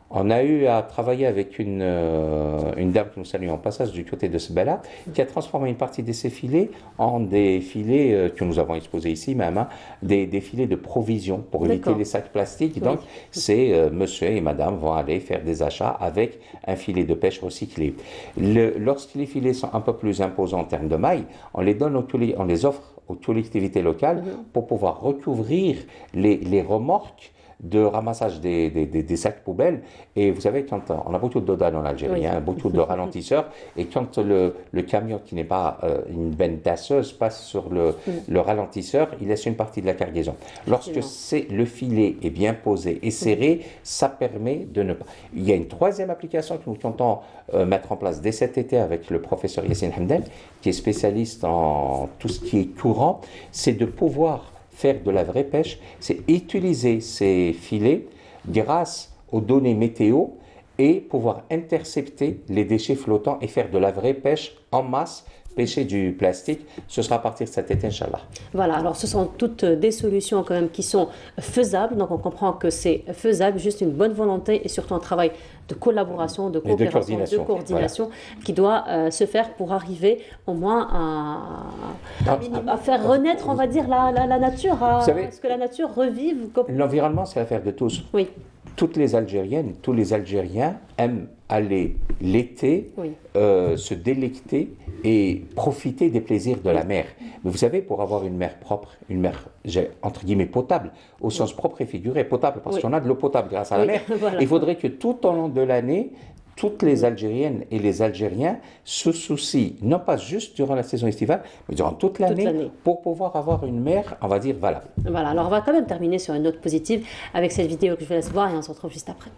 On a eu à travailler avec une dame que nous saluons en passage du côté de Sbala, qui a transformé une partie de ces filets en des filets que nous avons exposés ici même, des filets de provision pour éviter les sacs plastiques. Donc, c'est monsieur et madame vont aller faire des achats avec un filet de pêche recyclé. Lorsque les filets sont un peu plus imposants en termes de mailles, on les offre aux collectivités locales pour pouvoir recouvrir les remorques de ramassage des sacs poubelles. Et vous savez, quand on a beaucoup de dodans en Algérie, Oui. hein, beaucoup de ralentisseurs, et quand le camion qui n'est pas une benne tasseuse passe sur le ralentisseur, il laisse une partie de la cargaison. Lorsque le filet est bien posé et serré, ça permet de ne pas... Il y a une troisième application que nous comptons mettre en place dès cet été avec le professeur Yassine Hamdan, qui est spécialiste en tout ce qui est courant, c'est de pouvoir faire de la vraie pêche, c'est utiliser ces filets grâce aux données météo et pouvoir intercepter les déchets flottants et faire de la vraie pêche en masse, pêcher du plastique. Ce sera à partir de cet été, Inch'Allah. Voilà, alors ce sont toutes des solutions quand même qui sont faisables, donc on comprend que c'est faisable, juste une bonne volonté et surtout un travail de collaboration, de coopération, de coordination qui doit se faire pour arriver au moins à faire renaître, on va dire, la nature, à ce que la nature revive. L'environnement, c'est l'affaire de tous. Oui. Toutes les Algériennes, tous les Algériens aiment aller l'été, se délecter et profiter des plaisirs de la mer. Mais vous savez, pour avoir une mer propre, une mer, entre guillemets, potable, au sens propre et figuré, potable, parce qu'on a de l'eau potable grâce à la mer, voilà. Il faudrait que tout au long de l'année, toutes les Algériennes et les Algériens se soucient, non pas juste durant la saison estivale, mais durant toute l'année, pour pouvoir avoir une mer, on va dire, valable. Voilà, alors on va quand même terminer sur une note positive avec cette vidéo que je vous laisse voir et on se retrouve juste après.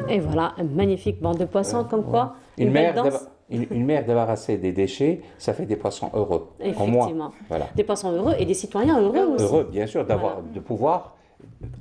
Et voilà, une magnifique bande de poissons, comme quoi, une belle danse. Une mer débarrassée des déchets, ça fait des poissons heureux. Effectivement. Voilà. Des poissons heureux et des citoyens heureux aussi. Heureux, bien sûr, de pouvoir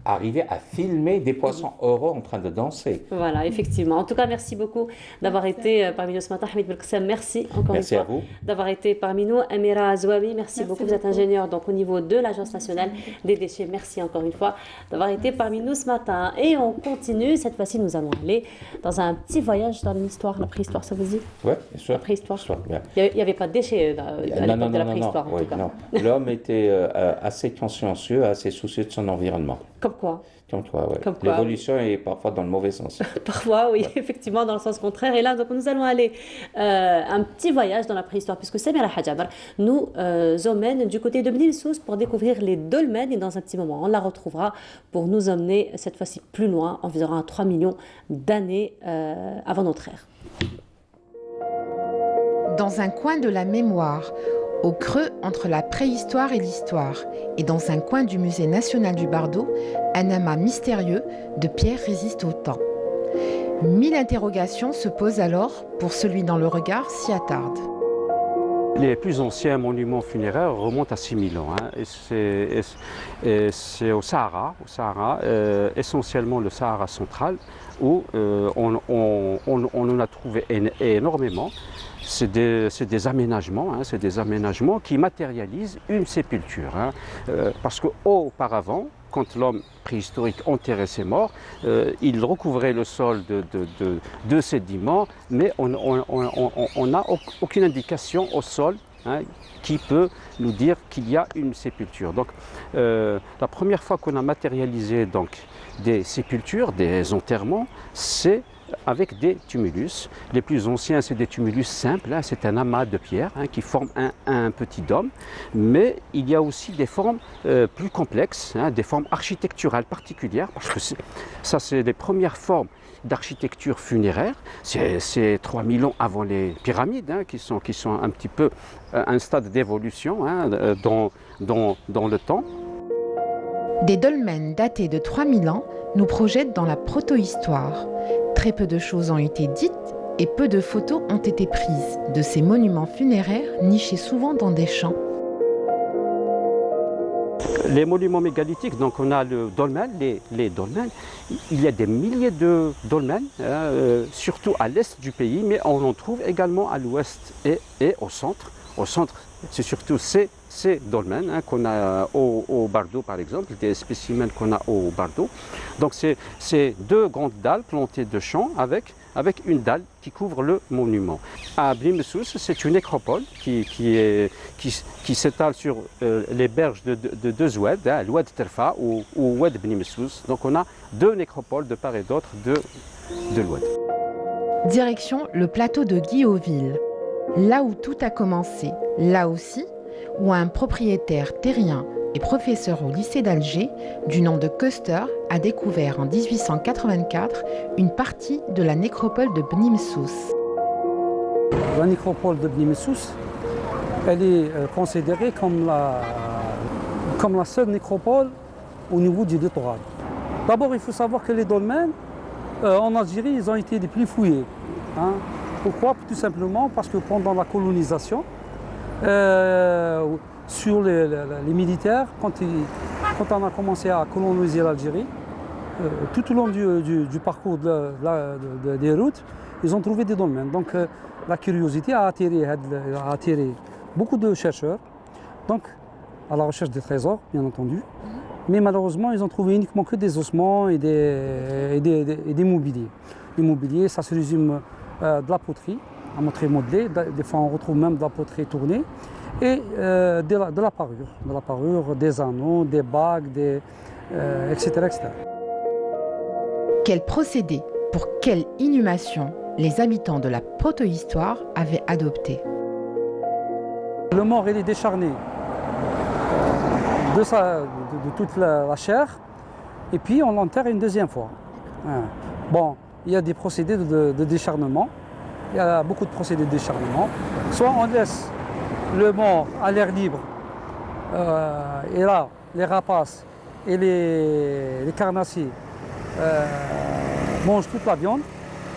arriver à filmer des poissons heureux en train de danser. Voilà, effectivement. En tout cas, merci beaucoup d'avoir été parmi nous ce matin. Hamid Belkacem, merci encore une fois. Merci à vous. D'avoir été parmi nous. Amira Zouawi, merci beaucoup. Vous êtes ingénieur donc, au niveau de l'Agence nationale des déchets. Merci encore une fois d'avoir été parmi nous ce matin. Et on continue. Cette fois-ci, nous allons aller dans un petit voyage dans l'histoire, la préhistoire, ça vous dit? Oui, bien sûr. La préhistoire. Il n'y avait pas de déchets à l'époque de la préhistoire, en tout cas. Non. L'homme était assez consciencieux, assez soucieux de son environnement. Comme quoi? Comme quoi, oui. L'évolution est parfois dans le mauvais sens. Parfois, oui, effectivement, dans le sens contraire. Et là, donc, nous allons aller un petit voyage dans la préhistoire, puisque Samira Hadjabar nous emmène du côté de Bnil Souss pour découvrir les dolmens. Et dans un petit moment, on la retrouvera pour nous emmener cette fois-ci plus loin, environ 3 millions d'années avant notre ère. Dans un coin de la mémoire, au creux entre la préhistoire et l'histoire, et dans un coin du musée national du Bardo, un amas mystérieux de pierres résiste au temps. 1000 interrogations se posent alors pour celui dont le regard s'y attarde. Les plus anciens monuments funéraires remontent à 6000 ans. Et c'est au Sahara, essentiellement le Sahara central, où on en a trouvé énormément. C'est des aménagements qui matérialisent une sépulture. Parce qu'auparavant, quand l'homme préhistorique enterrait ses morts, il recouvrait le sol de sédiments, mais on n'a aucune indication au sol qui peut nous dire qu'il y a une sépulture. Donc, la première fois qu'on a matérialisé donc, des sépultures, des enterrements, c'est avec des tumulus. Les plus anciens, c'est des tumulus simples, c'est un amas de pierres qui forment un petit dôme, mais il y a aussi des formes plus complexes, des formes architecturales particulières, parce que ça, c'est les premières formes d'architecture funéraire. C'est 3000 ans avant les pyramides, qui sont un petit peu un stade d'évolution dans le temps. Des dolmens datés de 3000 ans nous projettent dans la protohistoire. Très peu de choses ont été dites et peu de photos ont été prises de ces monuments funéraires nichés souvent dans des champs. Les monuments mégalithiques, donc on a le dolmen, les dolmens. Il y a des milliers de dolmens, surtout à l'est du pays, mais on en trouve également à l'ouest et au centre. Au centre, c'est surtout ces dolmens qu'on a au Bardo, par exemple, des spécimens qu'on a au Bardo. Donc c'est deux grandes dalles plantées de champs avec une dalle qui couvre le monument. À Bni Messous, c'est une nécropole qui s'étale sur les berges de deux oueds, l'oued Terfa ou oued Bni Messous. Donc on a deux nécropoles de part et d'autre de l'oued. Direction le plateau de Guilloville, là où tout a commencé, là aussi où un propriétaire terrien et professeur au lycée d'Alger, du nom de Köster, a découvert en 1884 une partie de la nécropole de Bni Messous. La nécropole de Bni Messous, elle est considérée comme la seule nécropole au niveau du littoral. D'abord, il faut savoir que les dolmens, en Algérie, ils ont été les plus fouillés. Hein. Pourquoi? Tout simplement parce que pendant la colonisation, sur les militaires, quand on a commencé à coloniser l'Algérie, tout au long du parcours des routes, ils ont trouvé des dolmens. Donc la curiosité a attiré beaucoup de chercheurs, donc à la recherche des trésors, bien entendu. Mais malheureusement, ils ont trouvé uniquement que des ossements et des mobiliers. Les mobiliers, ça se résume de la poterie, à montrer modelée. Des fois, on retrouve même de la poterie tournée. Et de la parure, des anneaux, des bagues, etc., etc. Quel procédé, pour quelle inhumation les habitants de la protohistoire avaient adopté? Le mort, il est décharné de toute la chair, et puis on l'enterre une deuxième fois. Bon, il y a des procédés de décharnement, il y a beaucoup de procédés de décharnement. Soit on laisse le mort à l'air libre, et là, les rapaces et les carnassiers mangent toute la viande,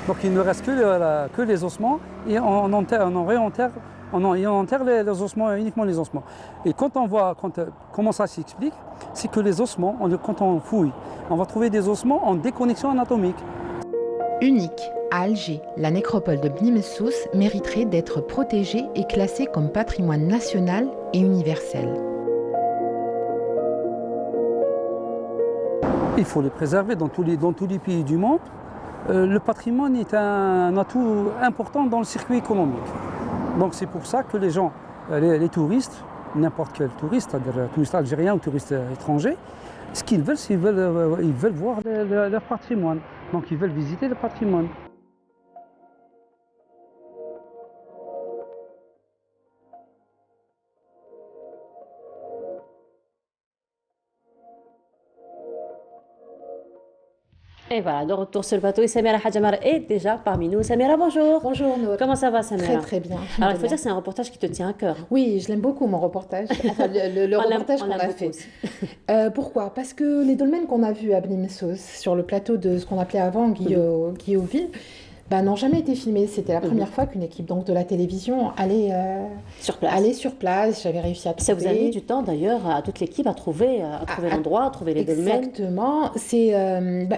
donc il ne reste que les ossements, et on enterre les ossements, uniquement les ossements. Et quand on voit comment ça s'explique, c'est que les ossements, quand on fouille, on va trouver des ossements en déconnexion anatomique. Unique à Alger, la nécropole de Bni Messous mériterait d'être protégée et classée comme patrimoine national et universel. Il faut les préserver dans tous les pays du monde. Le patrimoine est un atout important dans le circuit économique. Donc c'est pour ça que les gens, les touristes, n'importe quel touriste, c'est-à-dire touriste algérien ou touriste étranger, ce qu'ils veulent, c'est qu'ils veulent voir leur patrimoine. Donc ils veulent visiter le patrimoine. Et voilà, de retour sur le bateau, et Samira Hadjamar est déjà parmi nous. Samira, bonjour. Bonjour Nour. Comment ça va, Samira? Très très bien. Alors il faut dire que c'est un reportage qui te tient à cœur. Oui, je l'aime beaucoup mon reportage, enfin, le reportage qu'on a fait. Pourquoi? Parce que les dolmens qu'on a vus à Bni Messous, sur le plateau de ce qu'on appelait avant Guilloville, n'ont jamais été filmés. C'était la première fois qu'une équipe donc, de la télévision allait sur place. J'avais réussi à trouver. Ça vous a mis du temps d'ailleurs à toute l'équipe à trouver l'endroit, à trouver les dolmens. Exactement.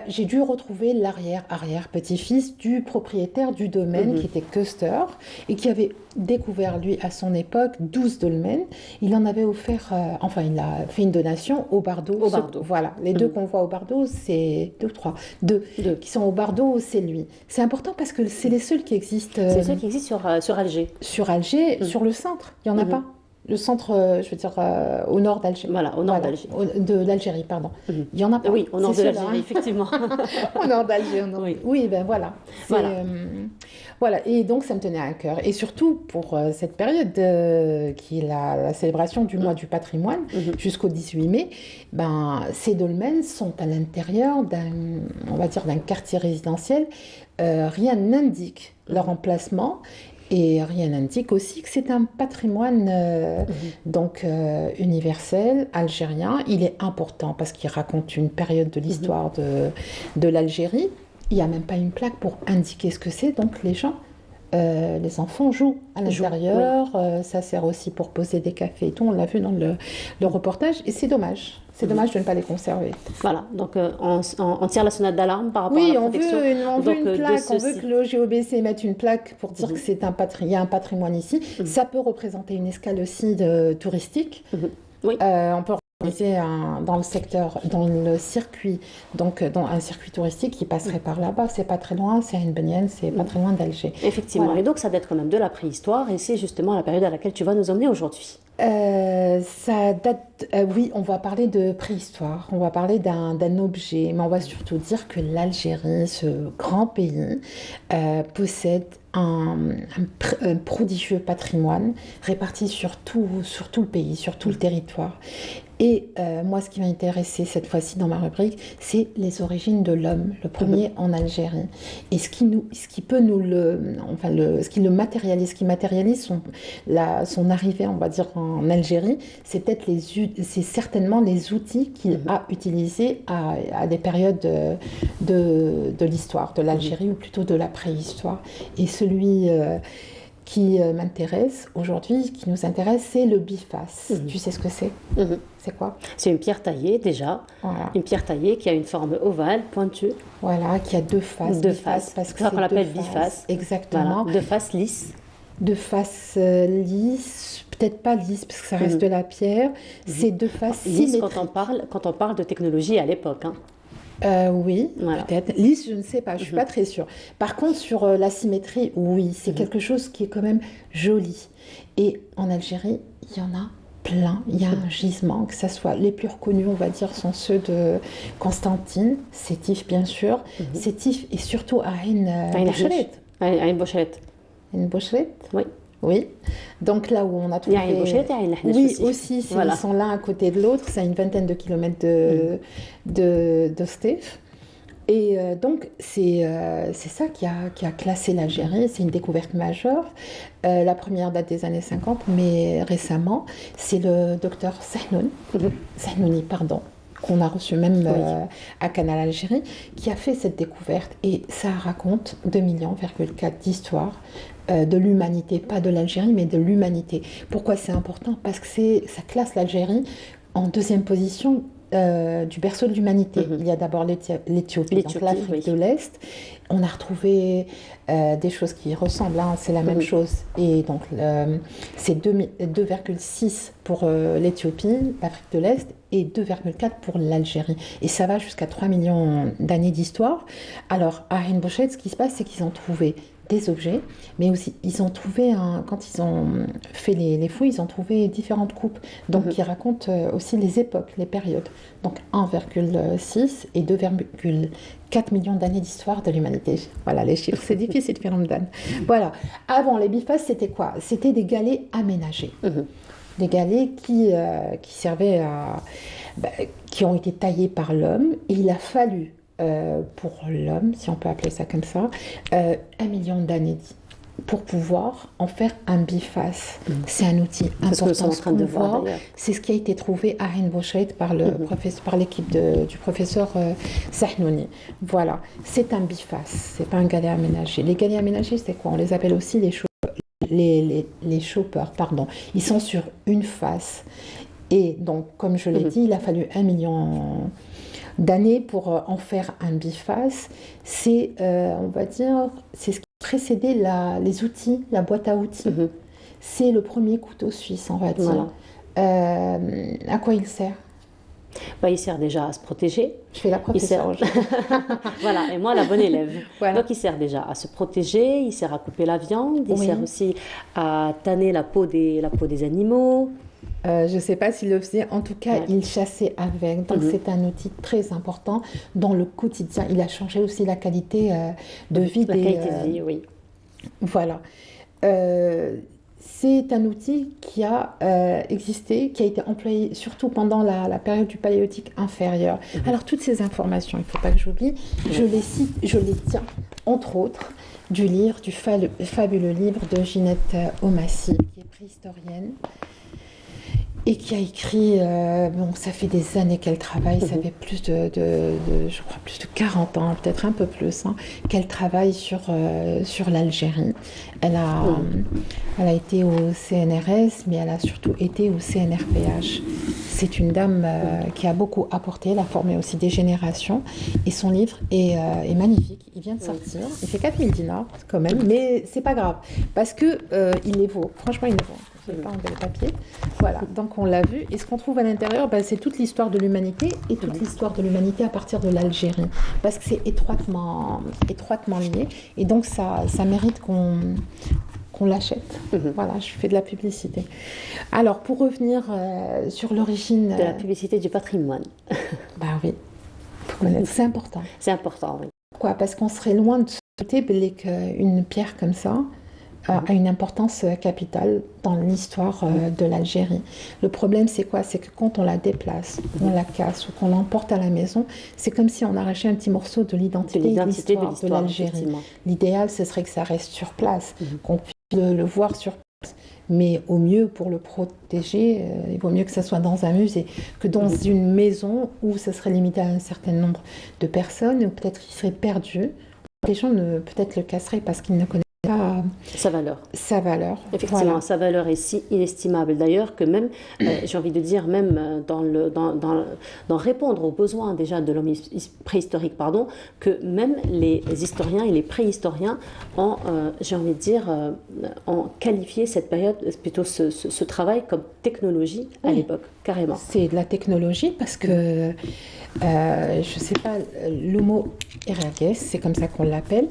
J'ai dû retrouver l'arrière-petit-fils du propriétaire du domaine qui était Köster et qui avait découvert lui à son époque 12 dolmens. Il en avait offert, il a fait une donation au Bardo. Voilà, les deux qu'on voit au Bardo, c'est deux qui sont au Bardo, c'est lui. C'est important parce que c'est les seuls qui existent. C'est les seuls qui existent sur Alger. Sur Alger, sur le centre, il n'y en a pas. Le centre, je veux dire, au nord d'Alger. Voilà, au nord d'Alger. De l'Algérie, pardon. Il n'y en a pas. Oui, au nord de l'Algérie, effectivement. Au nord d'Alger, au nord. Oui, ben voilà. Voilà, et donc ça me tenait à cœur. Et surtout pour cette période qui est la célébration du mois du patrimoine, jusqu'au 18 mai, ces dolmens sont à l'intérieur d'un quartier résidentiel. Rien n'indique leur emplacement. Et rien n'indique aussi que c'est un patrimoine universel, algérien. Il est important parce qu'il raconte une période de l'histoire de l'Algérie. Il n'y a même pas une plaque pour indiquer ce que c'est, donc les gens les enfants jouent à l'intérieur. Ça sert aussi pour poser des cafés et tout. On l'a vu dans le reportage. Et c'est dommage. C'est dommage de ne pas les conserver. Voilà, donc on tire la sonnette d'alarme par rapport à la protection. On veut une plaque, on veut que l'OGOBC mette une plaque pour dire que il y a un patrimoine ici. Ça peut représenter une escale aussi touristique. Oui. On peut organiser dans le secteur, dans le circuit, donc dans un circuit touristique qui passerait par là-bas. C'est pas très loin, c'est à Une-Benienne, c'est pas très loin d'Alger. Effectivement, Voilà. et donc ça date quand même de la préhistoire, et c'est justement la période à laquelle tu vas nous emmener aujourd'hui. Ça date, oui, on va parler de préhistoire, on va parler d'un objet, mais on va surtout dire que l'Algérie, ce grand pays, possède un prodigieux patrimoine réparti sur tout le pays, sur tout le territoire. Et moi, ce qui m'a intéressé cette fois-ci dans ma rubrique, c'est les origines de l'homme, le premier en Algérie. Et ce qui le matérialise, ce qui matérialise son arrivée, on va dire, en Algérie, c'est certainement les outils qu'il a utilisés à des périodes de l'histoire, de l'Algérie, ou plutôt de la préhistoire. Et celui qui m'intéresse aujourd'hui, qui nous intéresse, c'est le biface. Tu sais ce que c'est? C'est quoi? C'est une pierre taillée déjà, voilà. Une pierre taillée qui a une forme ovale, pointue. Voilà, qui a deux faces. Deux faces, parce que c'est ça qu'on appelle biface. Exactement. Voilà. Deux faces lisses. Deux faces lisses, peut-être pas lisses parce que ça reste de la pierre. C'est deux faces lisses quand on parle de technologie à l'époque. Oui, voilà. Peut-être. Lisse, je ne sais pas, je ne suis pas très sûre. Par contre, sur la symétrie, oui, c'est quelque chose qui est quand même joli. Et en Algérie, il y en a plein. Il y a un gisement, que ce soit les plus reconnus, on va dire, sont ceux de Constantine, Sétif bien sûr, Sétif et surtout Aïn Boucheret. Aïn Boucheret. Aïn Boucheret. Oui. Oui, donc là où on a trouvé... Il y a Aïn Boucheret et Aïn Lahnash aussi. Voilà. Ils sont l'un à côté de l'autre, c'est à une vingtaine de kilomètres de Stéf. Et donc, c'est ça qui a classé l'Algérie, c'est une découverte majeure. La première date des années 50, mais récemment, c'est le docteur Sahnouni, qu'on a reçu même à Canal Algérie, qui a fait cette découverte. Et ça raconte 2,4 millions d'histoires de l'humanité, pas de l'Algérie, mais de l'humanité. Pourquoi c'est important? Parce que ça classe l'Algérie en deuxième position du berceau de l'humanité. Il y a d'abord l'Éthiopie, donc l'Afrique de l'Est. On a retrouvé des choses qui ressemblent, c'est la même chose. Et donc, c'est 2,6 pour l'Éthiopie, l'Afrique de l'Est, et 2,4 pour l'Algérie. Et ça va jusqu'à 3 millions d'années d'histoire. Alors, à Aïn Boucheret, ce qui se passe, c'est qu'ils ont trouvé des objets, mais aussi ils ont trouvé, quand ils ont fait les fouilles, ils ont trouvé différentes coupes, donc qui racontent aussi les époques, les périodes. Donc 1,6 et 2,4 millions d'années d'histoire de l'humanité. Voilà les chiffres, c'est difficile, Firamdan. Voilà. Avant, les bifaces, c'était quoi? C'était des galets aménagés. Des galets qui servaient qui ont été taillés par l'homme, et il a fallu pour l'homme, si on peut appeler ça comme ça, 1 million d'années pour pouvoir en faire un biface. C'est un outil important. C'est ce qui a été trouvé à Aïn Boucheret par l'équipe du professeur Sahnouni. Voilà, c'est un biface, c'est pas un galet aménagé. Les galets aménagés, c'est quoi? On les appelle aussi les choppers, pardon. Ils sont sur une face. Et donc, comme je l'ai dit, il a fallu 1 million d'années pour en faire un biface. C'est, on va dire, c'est ce qui précédait les outils, la boîte à outils. C'est le premier couteau suisse, on va dire. À quoi il sert? Il sert déjà à se protéger. Je fais la professeure. Voilà, et moi la bonne élève. Voilà. Donc il sert déjà à se protéger, il sert à couper la viande, il sert aussi à tanner la peau des animaux. Je ne sais pas s'il le faisait, en tout cas, il chassait avec. Donc, c'est un outil très important dans le quotidien. Il a changé aussi la qualité de vie. La qualité de vie, oui. Voilà. C'est un outil qui a existé, qui a été employé surtout pendant la période du Paléolithique inférieur. Alors, toutes ces informations, il ne faut pas que j'oublie, je les tiens, entre autres, du fabuleux livre de Ginette Omassi, qui est préhistorienne. et qui a écrit, bon, ça fait des années qu'elle travaille, ça fait plus je crois, plus de 40 ans, peut-être un peu plus, hein, qu'elle travaille sur l'Algérie. Elle a été au CNRS, mais elle a surtout été au CNRPH. C'est une dame qui a beaucoup apporté, elle a formé aussi des générations, et son livre est magnifique. Il vient de sortir, il fait 4000 dinars quand même, mais c'est pas grave, parce que il les vaut, franchement il les vaut. Je n'ai pas enlevé le papier. Voilà, donc on l'a vu. Et ce qu'on trouve à l'intérieur, c'est toute l'histoire de l'humanité et toute l'histoire de l'humanité à partir de l'Algérie. Parce que c'est étroitement lié. Et donc ça mérite qu'on l'achète. Voilà, je fais de la publicité. Alors, pour revenir sur l'origine... De la publicité du patrimoine. Bah oui, c'est important. C'est important, oui. Pourquoi ? Parce qu'on serait loin de se douter qu'une pierre comme ça a une importance capitale dans l'histoire de l'Algérie. Le problème, c'est quoi? C'est que quand on la déplace, on la casse ou qu'on l'emporte à la maison, c'est comme si on arrachait un petit morceau de l'identité de l'histoire de l'Algérie. L'idéal, ce serait que ça reste sur place, qu'on puisse le voir sur place. Mais au mieux, pour le protéger, il vaut mieux que ça soit dans un musée que dans une maison où ça serait limité à un certain nombre de personnes, ou peut-être qu'il serait perdu. Les gens peut-être le casseraient parce qu'ils ne connaissent pas sa valeur. Sa valeur. Effectivement, voilà. Sa valeur est si inestimable d'ailleurs que même, j'ai envie de dire, même dans répondre aux besoins déjà de l'homme préhistorique, que même les historiens et les préhistoriens ont, j'ai envie de dire, ont qualifié cette période, plutôt ce travail comme technologie à l'époque, carrément. C'est de la technologie parce que, je ne sais pas, l'Homo erectus, c'est comme ça qu'on l'appelle,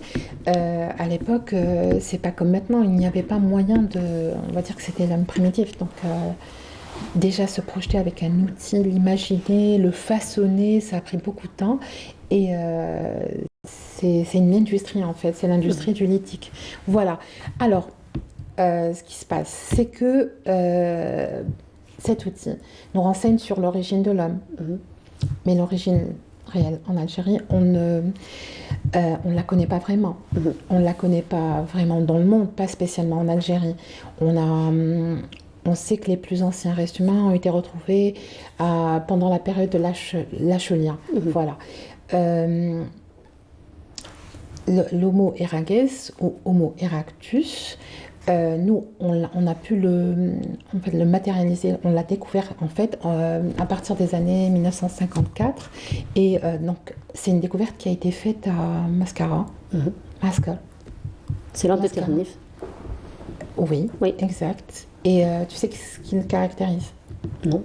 à l'époque, c'est pas comme maintenant, il n'y avait pas moyen on va dire que c'était l'homme primitif, donc déjà se projeter avec un outil, l'imaginer, le façonner, ça a pris beaucoup de temps, et c'est une industrie en fait, c'est l'industrie du lithique. Voilà, alors, ce qui se passe, c'est que cet outil nous renseigne sur l'origine de l'homme, mais l'origine réelle en Algérie, on ne la connaît pas vraiment. On ne la connaît pas vraiment dans le monde, pas spécialement en Algérie. On sait que les plus anciens restes humains ont été retrouvés pendant la période de l'Achelien. Voilà. L'Homo erectus ou Homo erectus, nous, on a pu le matérialiser, on l'a découvert en fait à partir des années 1954. Et donc, c'est une découverte qui a été faite à Mascara. Mascara. C'est l'ordre de Tenerife. Oui, exact. Et tu sais ce qui le caractérise? Non.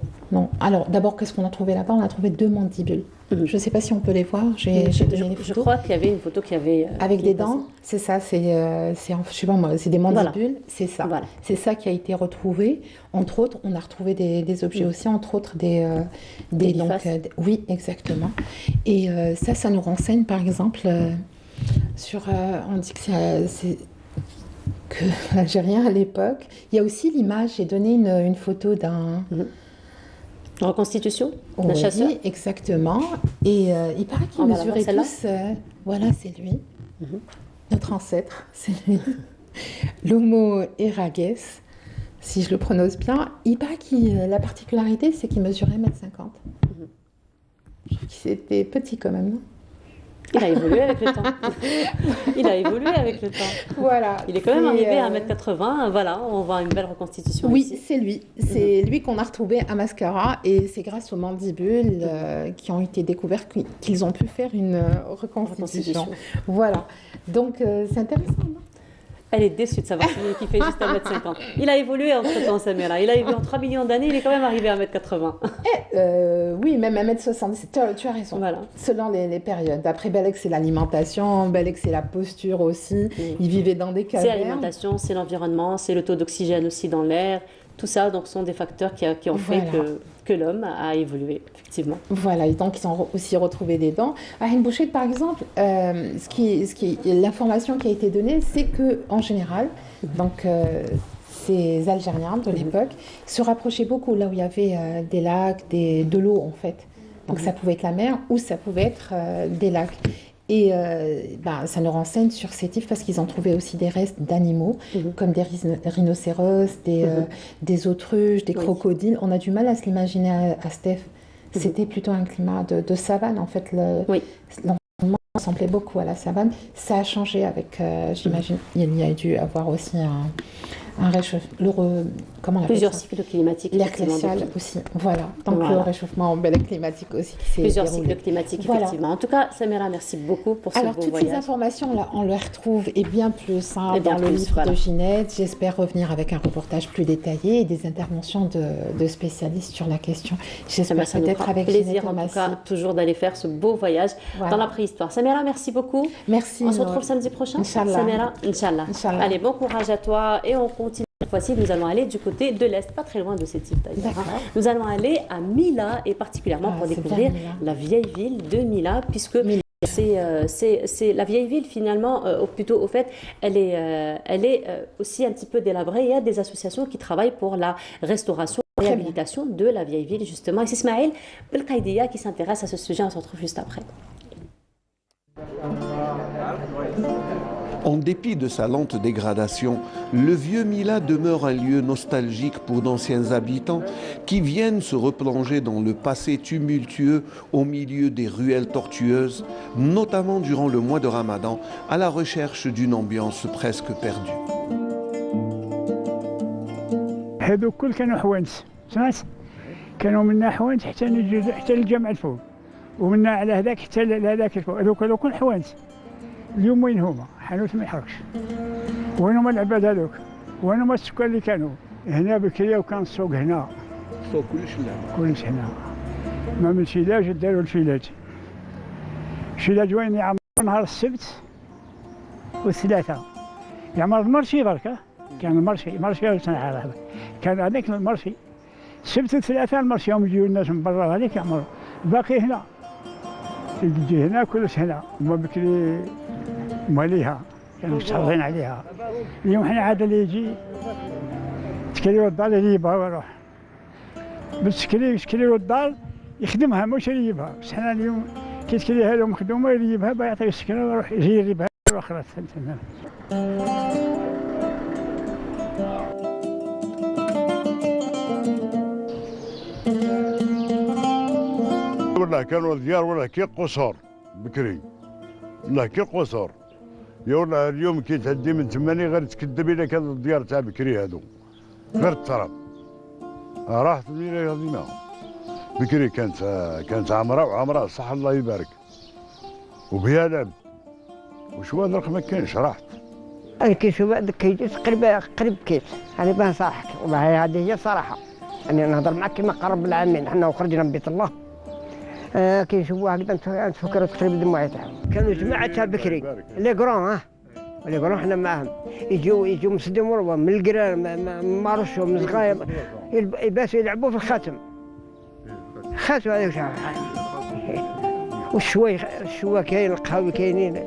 Alors, d'abord, qu'est-ce qu'on a trouvé là-bas? On a trouvé 2 mandibules. Je ne sais pas si on peut les voir. Je crois qu'il y avait une photo qui avait... avec des dents, c'est ça, je sais pas moi, c'est des mandibules, voilà. C'est ça. Voilà. C'est ça qui a été retrouvé. Entre autres, on a retrouvé des objets aussi, entre autres des oui, exactement. Et ça nous renseigne, par exemple, sur... on dit que l'Algérien, à l'époque... Il y a aussi l'image, j'ai donné une photo d'un... Reconstitution d'un chasseur. Oui, exactement. Et il paraît qu'il mesurait tous... voilà, c'est lui. Notre ancêtre, c'est lui. L'Homo erectus, si je le prononce bien. Il paraît que la particularité, c'est qu'il mesurait 1,50 m. Je trouve qu'il était petit quand même, non? Il a évolué avec le temps. Il a évolué avec le temps. Voilà. Il est quand même arrivé à 1,80 m. Voilà, on voit une belle reconstitution. Oui, ici. c'est lui. C'est lui qu'on a retrouvé à Mascara. Et c'est grâce aux mandibules qui ont été découverts qu'ils ont pu faire une reconstitution. Voilà. Donc, c'est intéressant, non? Elle est déçue de savoir qu'il fait juste 1,50 m. Il a évolué entre-temps, Samira. Il a évolué en 3 millions d'années, il est quand même arrivé à 1,80 m. Oui, même 1,70 m. Tu as raison. Voilà. Selon les périodes. Après, Belek, c'est l'alimentation. Belek, c'est la posture aussi. Il vivait dans des cavernes. C'est l'alimentation, c'est l'environnement, c'est le taux d'oxygène aussi dans l'air. Tout ça, donc, sont des facteurs qui ont fait que l'homme a évolué, effectivement. Voilà, et donc ils ont aussi retrouvé des dents. À Ain Bouchet, par exemple, l'information qui a été donnée, c'est qu'en général, donc, ces Algériens de l'époque se rapprochaient beaucoup là où il y avait des lacs, de l'eau en fait. Donc ça pouvait être la mer ou ça pouvait être des lacs. Et ça nous renseigne sur ces types parce qu'ils ont trouvé aussi des restes d'animaux, comme des rhinocéros, des autruches, des crocodiles. On a du mal à se l'imaginer à Steph. C'était plutôt un climat de savane, en fait. L'environnement ressemblait beaucoup à la savane. Ça a changé avec, j'imagine, il y a dû avoir aussi un réchauffement. Plusieurs cycles climatiques. L'air glacial aussi. Voilà. Donc le réchauffement climatique aussi qui s'est Plusieurs déroulé. cycles climatiques, effectivement. En tout cas, Samira, merci beaucoup pour ce beau voyage. Alors, toutes ces informations, là, on les retrouve et bien plus dans le livre de Ginette. J'espère revenir avec un reportage plus détaillé et des interventions de spécialistes sur la question. J'espère peut-être avec plaisir, Ginette en tout cas, toujours d'aller faire ce beau voyage dans la préhistoire. Samira, merci beaucoup. Merci. On se retrouve samedi prochain. Inch'Allah. Samira, Inch'Allah. Allez, bon courage à toi et on continue. Cette fois-ci, nous allons aller du côté de l'Est, pas très loin de cette île d'ailleurs. Nous allons aller à Mila et particulièrement pour découvrir la vieille ville de Mila, puisque c'est la vieille ville finalement, plutôt au fait, elle est aussi un petit peu délabrée. Il y a des associations qui travaillent pour la restauration, la réhabilitation de la vieille ville justement. Et c'est Ismaël Belkaidia qui s'intéresse à ce sujet, on se retrouve juste après. En dépit de sa lente dégradation, le vieux Mila demeure un lieu nostalgique pour d'anciens habitants qui viennent se replonger dans le passé tumultueux au milieu des ruelles tortueuses, notamment durant le mois de Ramadan, à la recherche d'une ambiance presque perdue. هذو كل كانوا حوانس سمعت كانوا منا حوانس حتى الجامع الفوق ومنا على هذاك حتى لهذاك الفوق هذوك كل حوانس اليوم وين هما حانوت ما يحركش وين هما العباد هذوك وين هما السكان اللي كانوا هنا بكريه وكان السوق هنا السوق كلش هنا كلش هنا ما من شيلاج داروا الفيلاج شيلاج وين يعمر نهار السبت والثلاثاء يعمر المرشي بركه كان المرشي هذا كان هذاك المرشي السبت والثلاثاء المرشي يوم يجيو الناس من برا هذيك يعمروا الباقي هنا تجي هنا كلش هنا وما بكري ماليها كانوا مستحوذين عليها اليوم حنا عاد اللي يجي تكري الدار اللي يجيبها ويروح بس تكري الدار يخدمها مش اللي يجيبها بس حنا اليوم كي تكريها له مخدومه اللي يجيبها بيعطيه السكره ويروح يجي يجيبها واخرى ثاني ولا كانوا الديار ولا كي قصور بكري ولا كي قصور يا ولا اليوم كي تعدي من تماني غير تكذبي لك هذا الديار تاع بكري هذو غير التراب راحت المدينه هذينا بكري كانت عامره وعامره صح الله يبارك وبها لعب وشو هذا ما كاينش راحت انا كيشوف هذاك كيجي قريب كيس انا بنصحك والله هذه هي الصراحه انا نهضر معك كما قرب العامين حنا وخرجنا من بيت الله كيشوفوا هكذا نتفكروا تقريبا الدموع تاعهم كانوا جماعه تاع بكري لي كرون لي كرون حنا معاهم يجوا مسدموا من القرار من مارشو من صغاير يباسوا يلعبوا في الخاتم خاتم هذاك والشوا كاين القهوه كاينين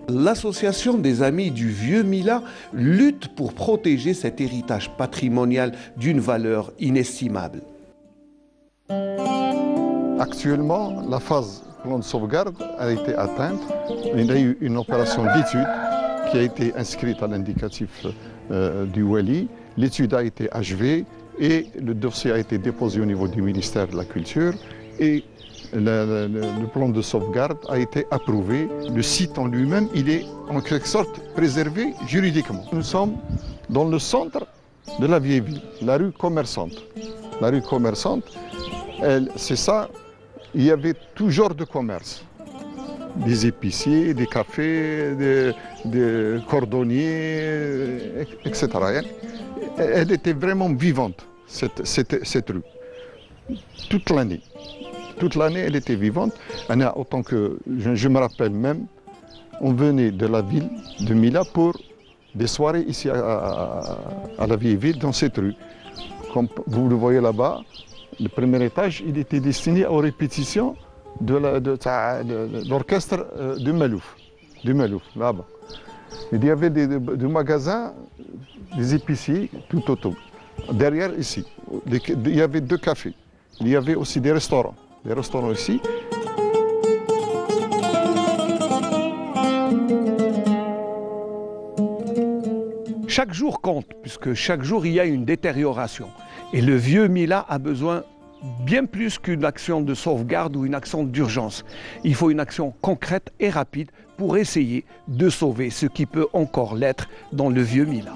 L'association des Amis du Vieux Mila lutte pour protéger cet héritage patrimonial d'une valeur inestimable. Actuellement, la phase plan de sauvegarde a été atteinte. Il y a eu une opération d'étude qui a été inscrite à l'indicatif du Wali. L'étude a été achevée et le dossier a été déposé au niveau du ministère de la Culture. Et le plan de sauvegarde a été approuvé. Le site en lui-même, il est en quelque sorte préservé juridiquement. Nous sommes dans le centre de la vieille ville, la rue commerçante. La rue commerçante, c'est ça, il y avait tout genre de commerce. Des épiciers, des cafés, des cordonniers, etc. Elle était vraiment vivante, cette rue, toute l'année. Toute l'année, elle était vivante. Autant que je me rappelle même, on venait de la ville de Mila pour des soirées ici à la vieille ville, dans cette rue. Comme vous le voyez là-bas, le premier étage, il était destiné aux répétitions de l'orchestre de Malouf, là-bas. Il y avait des magasins, des épiciers tout autour. Derrière, ici, il y avait 2 cafés. Il y avait aussi des restaurants ici. chaque jour compte, puisque chaque jour il y a une détérioration. Et le vieux Mila a besoin bien plus qu'une action de sauvegarde ou une action d'urgence. Il faut une action concrète et rapide pour essayer de sauver ce qui peut encore l'être dans le vieux Mila.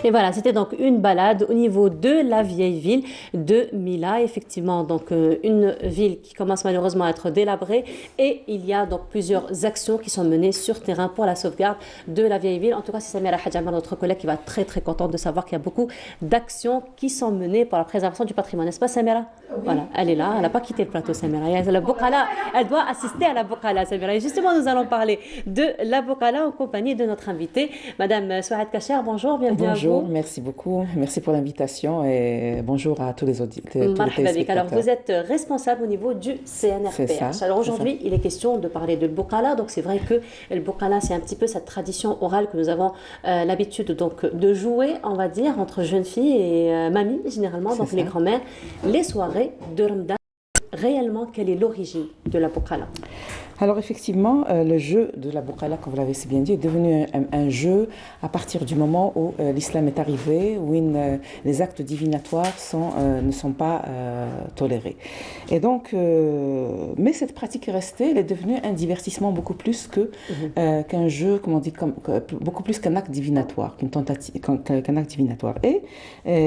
Et voilà, c'était donc une balade au niveau de la vieille ville de Mila. Effectivement, donc une ville qui commence malheureusement à être délabrée. Et il y a donc plusieurs actions qui sont menées sur terrain pour la sauvegarde de la vieille ville. En tout cas, c'est Samira Hadjama, notre collègue, qui va être très très contente de savoir qu'il y a beaucoup d'actions qui sont menées pour la préservation du patrimoine. N'est-ce pas, Samira? Oui. Voilà, elle est là, elle n'a pas quitté le plateau, Samira. La Bokala, elle doit assister à la Bokala, Samira. Et justement, nous allons parler de la Bokala en compagnie de notre invitée, Madame Souad Kacher. Bonjour, bienvenue à vous. Bonjour, merci beaucoup. Merci pour l'invitation et bonjour à tous les auditeurs. Alors, vous êtes responsable au niveau du CNRPH. Alors aujourd'hui, il est question de parler de Bokala. Donc c'est vrai que le Bokala, c'est un petit peu cette tradition orale que nous avons l'habitude donc de jouer, on va dire, entre jeunes filles et mamies, généralement, donc les grand-mères, les soirées de Ramadan. Réellement, quelle est l'origine de la Bokala? Alors effectivement, le jeu de la Bokala, comme vous l'avez si bien dit, est devenu un jeu à partir du moment où l'islam est arrivé, où les actes divinatoires ne sont pas tolérés. Et donc, mais cette pratique est restée, elle est devenue un divertissement beaucoup plus qu'un jeu, comment on dit, beaucoup plus qu'un acte divinatoire, qu'un acte divinatoire. Et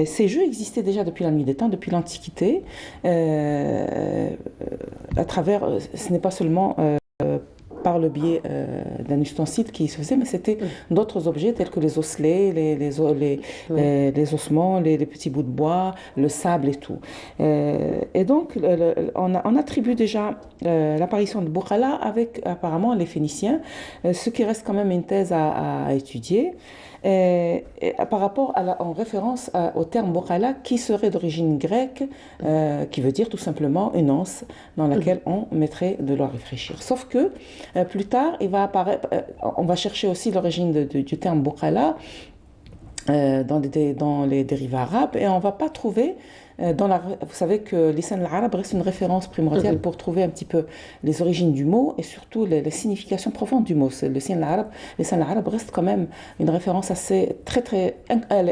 ces jeux existaient déjà depuis la nuit des temps, depuis l'Antiquité, à travers, ce n'est pas seulement par le biais d'un ustensile qui se faisait, mais c'était d'autres objets tels que les osselets, les ossements, les petits bouts de bois, le sable et tout. Et donc, on attribue déjà l'apparition de Bokala avec apparemment les Phéniciens, ce qui reste quand même une thèse à étudier. Et par rapport en référence au terme Bokala qui serait d'origine grecque, qui veut dire tout simplement une anse dans laquelle on mettrait de l'eau à réfléchir. Sauf que plus tard, il va apparaître, on va chercher aussi l'origine du terme Bokala dans les dérivés arabes et on ne va pas trouver. Vous savez que l'islam arabe reste une référence primordiale pour trouver un petit peu les origines du mot et surtout les significations profondes du mot. L'islam arabe reste quand même une référence assez très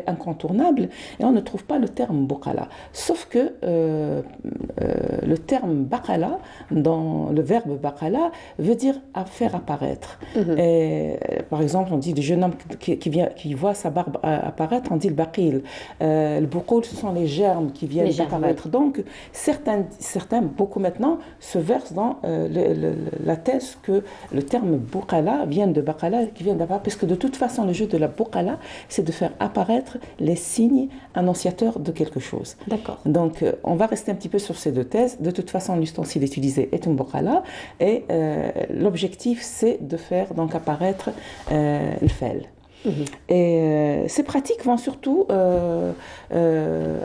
incontournable et on ne trouve pas le terme Bokala. Sauf que le terme Bakala, dans le verbe Bakala, veut dire à faire apparaître. Et, par exemple, on dit le jeune homme qui voit sa barbe apparaître, on dit le baqil. Le boukoul, ce sont les germes qui viennent d'apparaître. Donc, certains, beaucoup maintenant, se versent dans la thèse que le terme Bokala vient de Bakala, qui vient d'apparaître, parce que de toute façon, le jeu de la Bokala, c'est de faire apparaître les signes annonciateurs de quelque chose. D'accord. Donc, on va rester un petit peu sur ces deux thèses. De toute façon, l'ustensile utilisé est une Bokala, et l'objectif, c'est de faire donc apparaître le fel. Et ces pratiques vont surtout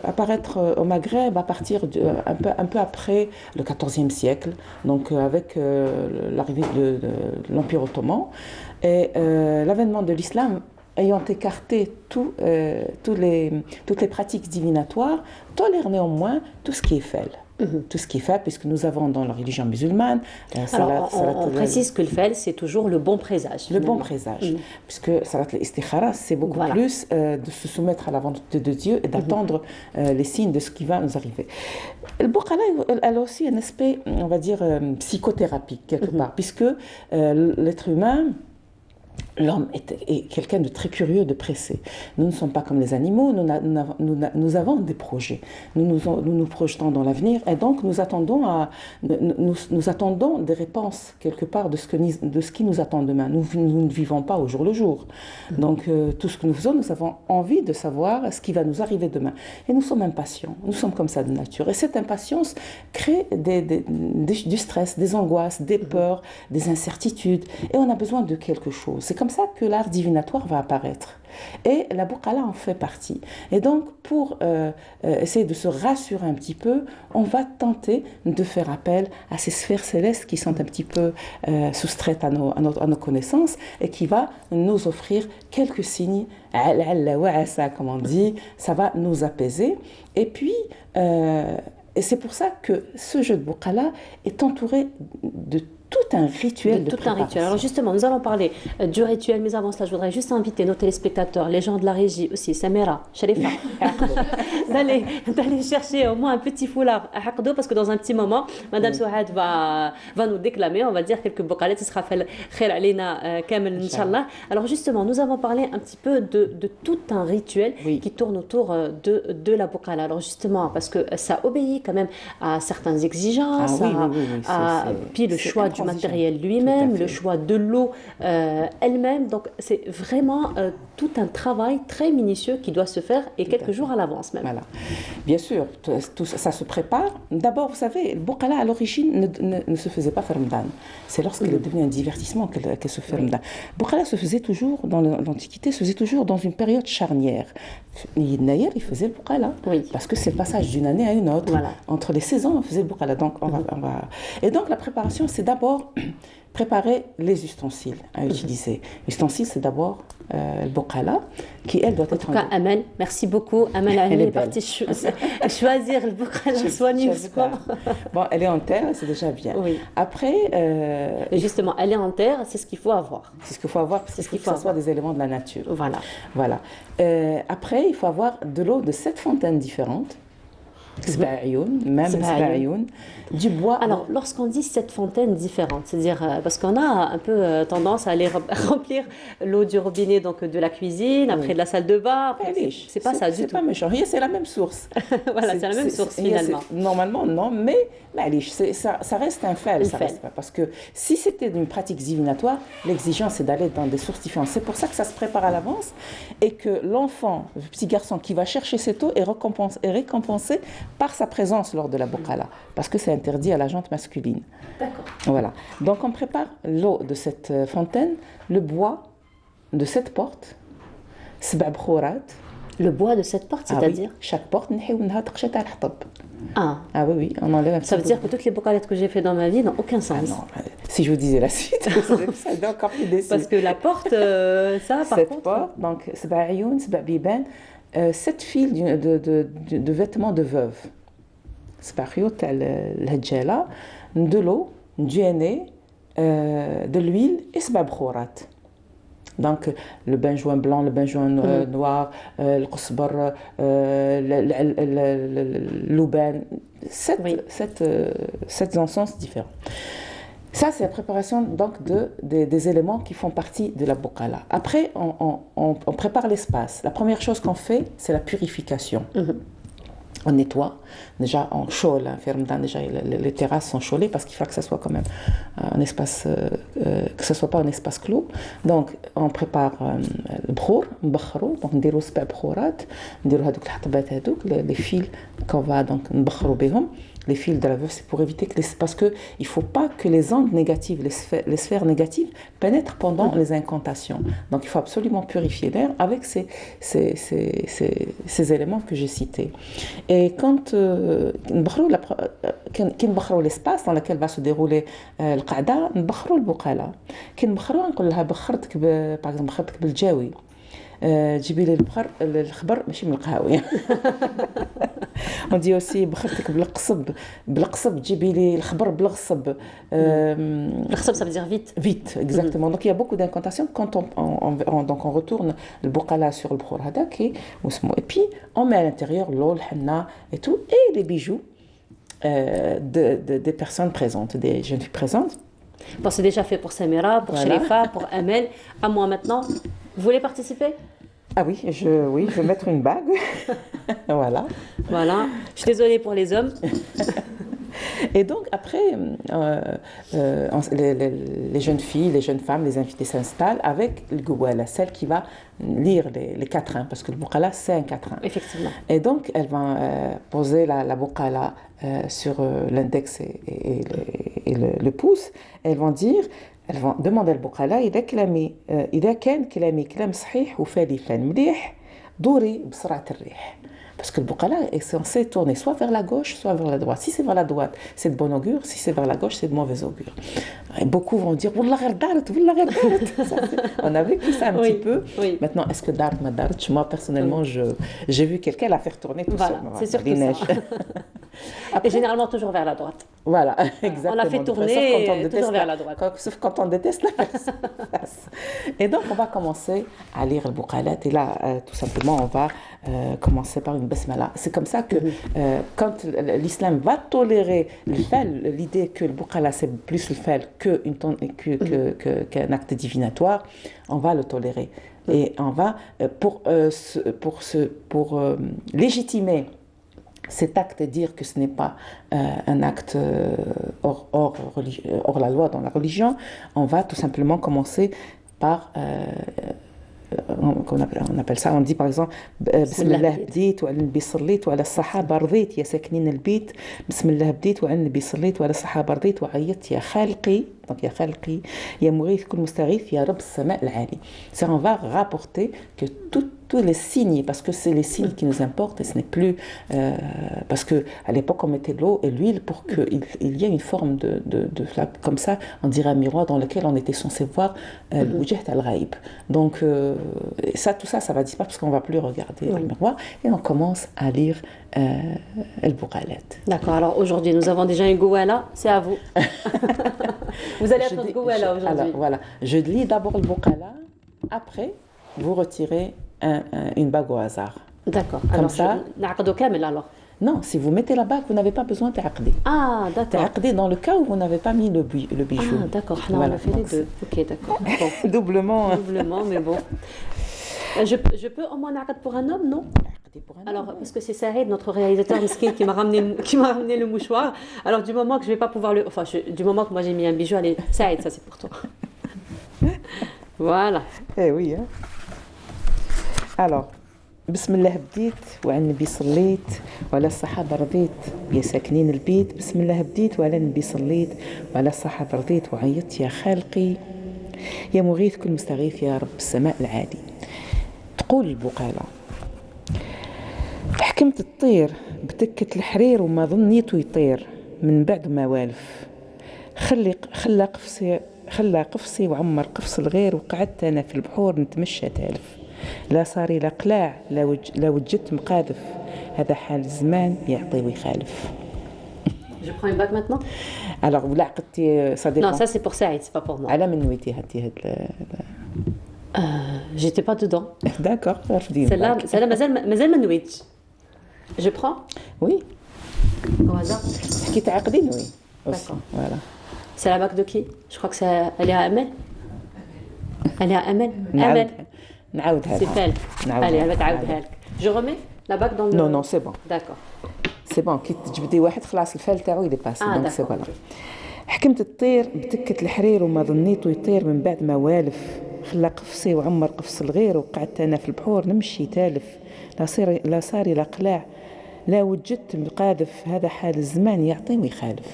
apparaître au Maghreb à partir un peu après le XIVe siècle, donc avec l'arrivée de l'Empire ottoman et l'avènement de l'islam ayant écarté toutes les pratiques divinatoires, tolère néanmoins tout ce qui est fel. Tout ce qui est fait, puisque nous avons dans la religion musulmane... on précise que le fel, c'est toujours le bon présage. Le bon présage, puisque salat al-istikhara, c'est beaucoup plus de se soumettre à la volonté de Dieu et d'attendre les signes de ce qui va nous arriver. Le Bokala, elle a aussi un aspect, on va dire, psychothérapique, quelque part, puisque l'être humain... L'homme est quelqu'un de très curieux, de pressé. Nous ne sommes pas comme les animaux, nous avons des projets. Nous nous projetons dans l'avenir et donc nous attendons des réponses quelque part de ce qui nous attend demain. Nous ne vivons pas au jour le jour. Donc tout ce que nous faisons, nous avons envie de savoir ce qui va nous arriver demain. Et nous sommes impatients, nous sommes comme ça de nature. Et cette impatience crée du stress, des angoisses, des peurs, des incertitudes. Et on a besoin de quelque chose. C'est comme ça que l'art divinatoire va apparaître. Et la Bokala en fait partie. Et donc, pour essayer de se rassurer un petit peu, on va tenter de faire appel à ces sphères célestes qui sont un petit peu soustraites à nos connaissances et qui va nous offrir quelques signes, comme on dit, ça va nous apaiser. Et puis, et c'est pour ça que ce jeu de Bokala est entouré de tout un rituel de tout un préparation. rituel. Alors justement, nous allons parler du rituel, mais avant cela, je voudrais juste inviter nos téléspectateurs, les gens de la régie aussi, Samira, Sharifa, d'aller chercher au moins un petit foulard à Haqdo, parce que dans un petit moment, Madame Souhad va nous déclamer, on va dire quelques bocalettes, ce sera fait khair alina kamel, Inch'Allah. Alors justement, nous avons parlé un petit peu de tout un rituel qui tourne autour de la bocala. Alors justement, parce que ça obéit quand même à certaines exigences, puis le choix du matériel lui-même, le choix de l'eau elle-même. Donc c'est vraiment tout un travail très minutieux qui doit se faire et quelques jours à l'avance même. Voilà. Bien sûr, tout ça se prépare. D'abord, vous savez, le bokala à l'origine ne se faisait pas faire Ramadan. C'est lorsqu'il est devenu un divertissement qu'elle se fait Ramadan. Le bokala se faisait toujours, dans l'Antiquité, se faisait toujours dans une période charnière. D'ailleurs, il faisait le bokala. Parce que c'est le passage d'une année à une autre. Voilà. Entre les saisons, on faisait le bokala. Donc, Et donc, la préparation, c'est d'abord préparer les ustensiles à utiliser. L'ustensile, c'est d'abord le bokala, qui, elle, doit être... En tout cas, Amel, merci beaucoup. Amel, elle est partie choisir le bokala soigneusement. Bon, elle est en terre, c'est déjà bien. Oui. Après... Et justement, elle est en terre, c'est ce qu'il faut avoir. C'est ce qu'il faut avoir, parce qu'il faut que ce soit des éléments de la nature. Voilà. Après, il faut avoir de l'eau de 7 fontaines différentes. Du bois. Alors, lorsqu'on dit 7 fontaines différentes, c'est-à-dire parce qu'on a un peu tendance à aller remplir l'eau du robinet, donc de la cuisine, après de la salle de bain. C'est pas ça du tout. C'est pas méchant. C'est la même source. Voilà, c'est la même source finalement. Normalement, non, mais ça reste un fait. Parce que si c'était une pratique divinatoire, l'exigence c'est d'aller dans des sources différentes. C'est pour ça que ça se prépare à l'avance et que l'enfant, le petit garçon qui va chercher cette eau est récompensé par sa présence lors de la bokala, parce que c'est interdit à la jante masculine. D'accord. Voilà. Donc on prépare l'eau de cette fontaine, le bois de cette porte, le bois de cette porte, c'est-à-dire chaque porte, Ah oui, on enlève un petit Ça veut dire que toutes les bocalettes que j'ai fait dans ma vie n'ont aucun sens. Non, si je vous disais la suite, vous serez encore plus déçus. Parce que la porte, ça, par cette contre... porte, donc, 7 fils de vêtements de veuve. De l'eau, du henné, de l'huile et donc le bain-joint blanc, le bain-joint noir, le qusbar, l'ouben, 7 encens différents. Ça, c'est la préparation donc des éléments qui font partie de la bokala. Après, on prépare l'espace. La première chose qu'on fait, c'est la purification. On nettoie, déjà on chôle, déjà les terrasses sont chaulées parce qu'il faut que ça soit quand même un espace, que ce soit pas un espace clos. Donc on prépare le bkhor, donc on déroule les fils qu'on va donc les fils de la veuve, c'est pour éviter que parce que il faut pas que les ondes négatives, les sphères négatives pénètrent pendant les incantations. Donc il faut absolument purifier l'air avec ces éléments que j'ai cités. Et quand l'espace dans lequel va se dérouler le qa'da, نبخروا البقالة. كي نبخروها نقول لها بخرتك par exemple بخرتك بالجاوي. جيبي لي الخبر ماشي من القهاوي. On dit aussi بخرتك بالقصب جيبي لي الخبر بالغصب. الغصب ça veut dire vite. Vite, exactement. Donc il y a beaucoup d'incantations quand on retourne le bokala sur le bkhor hadak et puis on met à l'intérieur l'eau, le henna et tout et les bijoux des personnes présentes, des jeunes filles présentes. Bon, c'est déjà fait pour Samira, pour Sharifa, pour Amel. À moi maintenant. Vous voulez participer? Ah oui, je vais mettre une bague. Voilà. Je suis désolée pour les hommes. Et donc après, les jeunes filles, les jeunes femmes, les invitées s'installent avec le gouwala, celle qui va lire les quatrains, parce que le bokala c'est un quatrain. Effectivement. Et donc elle va poser la bokala sur l'index et le pouce. Elles vont demander le bokala إذا كان كلامي كلام صحيح وفالفا مليح دوري بسرعة الريح. Parce que le bokala est censé tourner soit vers la gauche, soit vers la droite. Si c'est vers la droite, c'est de bon augure. Si c'est vers la gauche, c'est de mauvais augure. Et beaucoup vont dire Wallah ghir darat, wallah ghir darat. On a vécu ça un petit peu. Oui. Maintenant, est-ce que darat ma darat? Moi, personnellement, j'ai vu quelqu'un la faire tourner tout seul. C'est surtout ça. Et généralement toujours vers la droite. Voilà, exactement. On a fait tourner toujours vers la droite. Sauf quand on déteste la personne. Et donc, on va commencer à lire le Bouqalat. Et là, tout simplement, on va commencer par une basmala. C'est comme ça que quand l'islam va tolérer le fal, l'idée que le Bouqalat c'est plus le fal qu'un acte divinatoire, on va le tolérer. Et on va, pour légitimer cet acte et dire que ce n'est pas un acte hors la loi dans la religion, on va tout simplement commencer par on appelle ça, on dit par exemple بسم الله بديت وعلى النبي صليت وعلى الصحابة رضيت يا ساكنين البيت بسم الله بديت وعلى النبي صليت وعلى الصحابة رضيت وعيطت يا خالقي donc يا خالقي يا مغيث كل مستغيث يا رب السماء العالي. Ça on va rapporter que tous les signes, parce que c'est les signes qui nous importent et ce n'est plus parce que à l'époque on mettait de l'eau et l'huile pour qu'il y ait une forme de comme ça, on dirait un miroir dans lequel on était censé voir le wujh al-ghaib. Donc tout ça va disparaître parce qu'on va plus regarder le miroir et on commence à lire le Bouqalat. D'accord, alors aujourd'hui nous avons déjà une gouala, c'est à vous. Vous allez être notre gouala aujourd'hui. Alors voilà, je lis d'abord le Bouqalat, après vous retirez une bague au hasard. D'accord. Comme alors ça. نعقدو كامل alors. Non, si vous mettez la bague, vous n'avez pas besoin de ta'aqdi. Ah, d'accord. Ta'aqdi dans le cas où vous n'avez pas mis le bijou. Ah, d'accord. On a fait les deux. Ok, d'accord. Bon. Doublement. Doublement, mais bon. Je peux au moins na'aqd pour un homme, non? Alors, parce que c'est Saïd, notre réalisateur miskin, qui m'a ramené le mouchoir. Alors, du moment que je vais pas pouvoir du moment que moi j'ai mis un bijou, allez, Saïd, ça c'est pour toi. Voilà. Eh oui, hein. Alors, بسم الله بديت وعلى النبي صليت وعلى الصحابة رضيت يا ساكنين البيت بسم الله بديت وعلى النبي صليت وعلى الصحابة رضيت وعيطت يا خالقي يا مغيث كل مستغيث يا رب السماء العالي. تقول البقالة حكمت الطير بتكة الحرير وما ظنيته يطير من بعد ما والف خلى قفصي وعمر قفص الغير وقعدت أنا في البحور نتمشى تالف لا صاري لا قلاع لا وجدت مقاذف هذا حال الزمان يعطي ويخالف. Je prends une bague maintenant. Alors vous l'عقدتي ça dépend. Non, ça c'est pour Saïd, c'est pas pour moi. على من نويتي هاتي هاد j'étais pas dedans. D'accord. Celle-là مازال ما نويتش. Je prends. Oui. Au hasard. كي تعقدي نوي. D'accord. Voilà. C'est la bague de qui? Je crois que elle est à Amel. Elle est à Amel. Amel. C'est elle. Allez, elle va تعاودها لك. Je remets la bague dans le. Non, c'est bon. D'accord. C'est bon. كي تجبدي واحد خلاص الفال تاعو يلي باسي. Donc c'est voilà. حكمت الطير بتكة الحرير وما ظنيته يطير من بعد ما والف خلى قفصي وعمر قفص الغير وقعدت أنا في البحور نمشي تالف لا صاري لا قلاع لا وجدت مقاذف هذا حال الزمان يعطي ويخالف.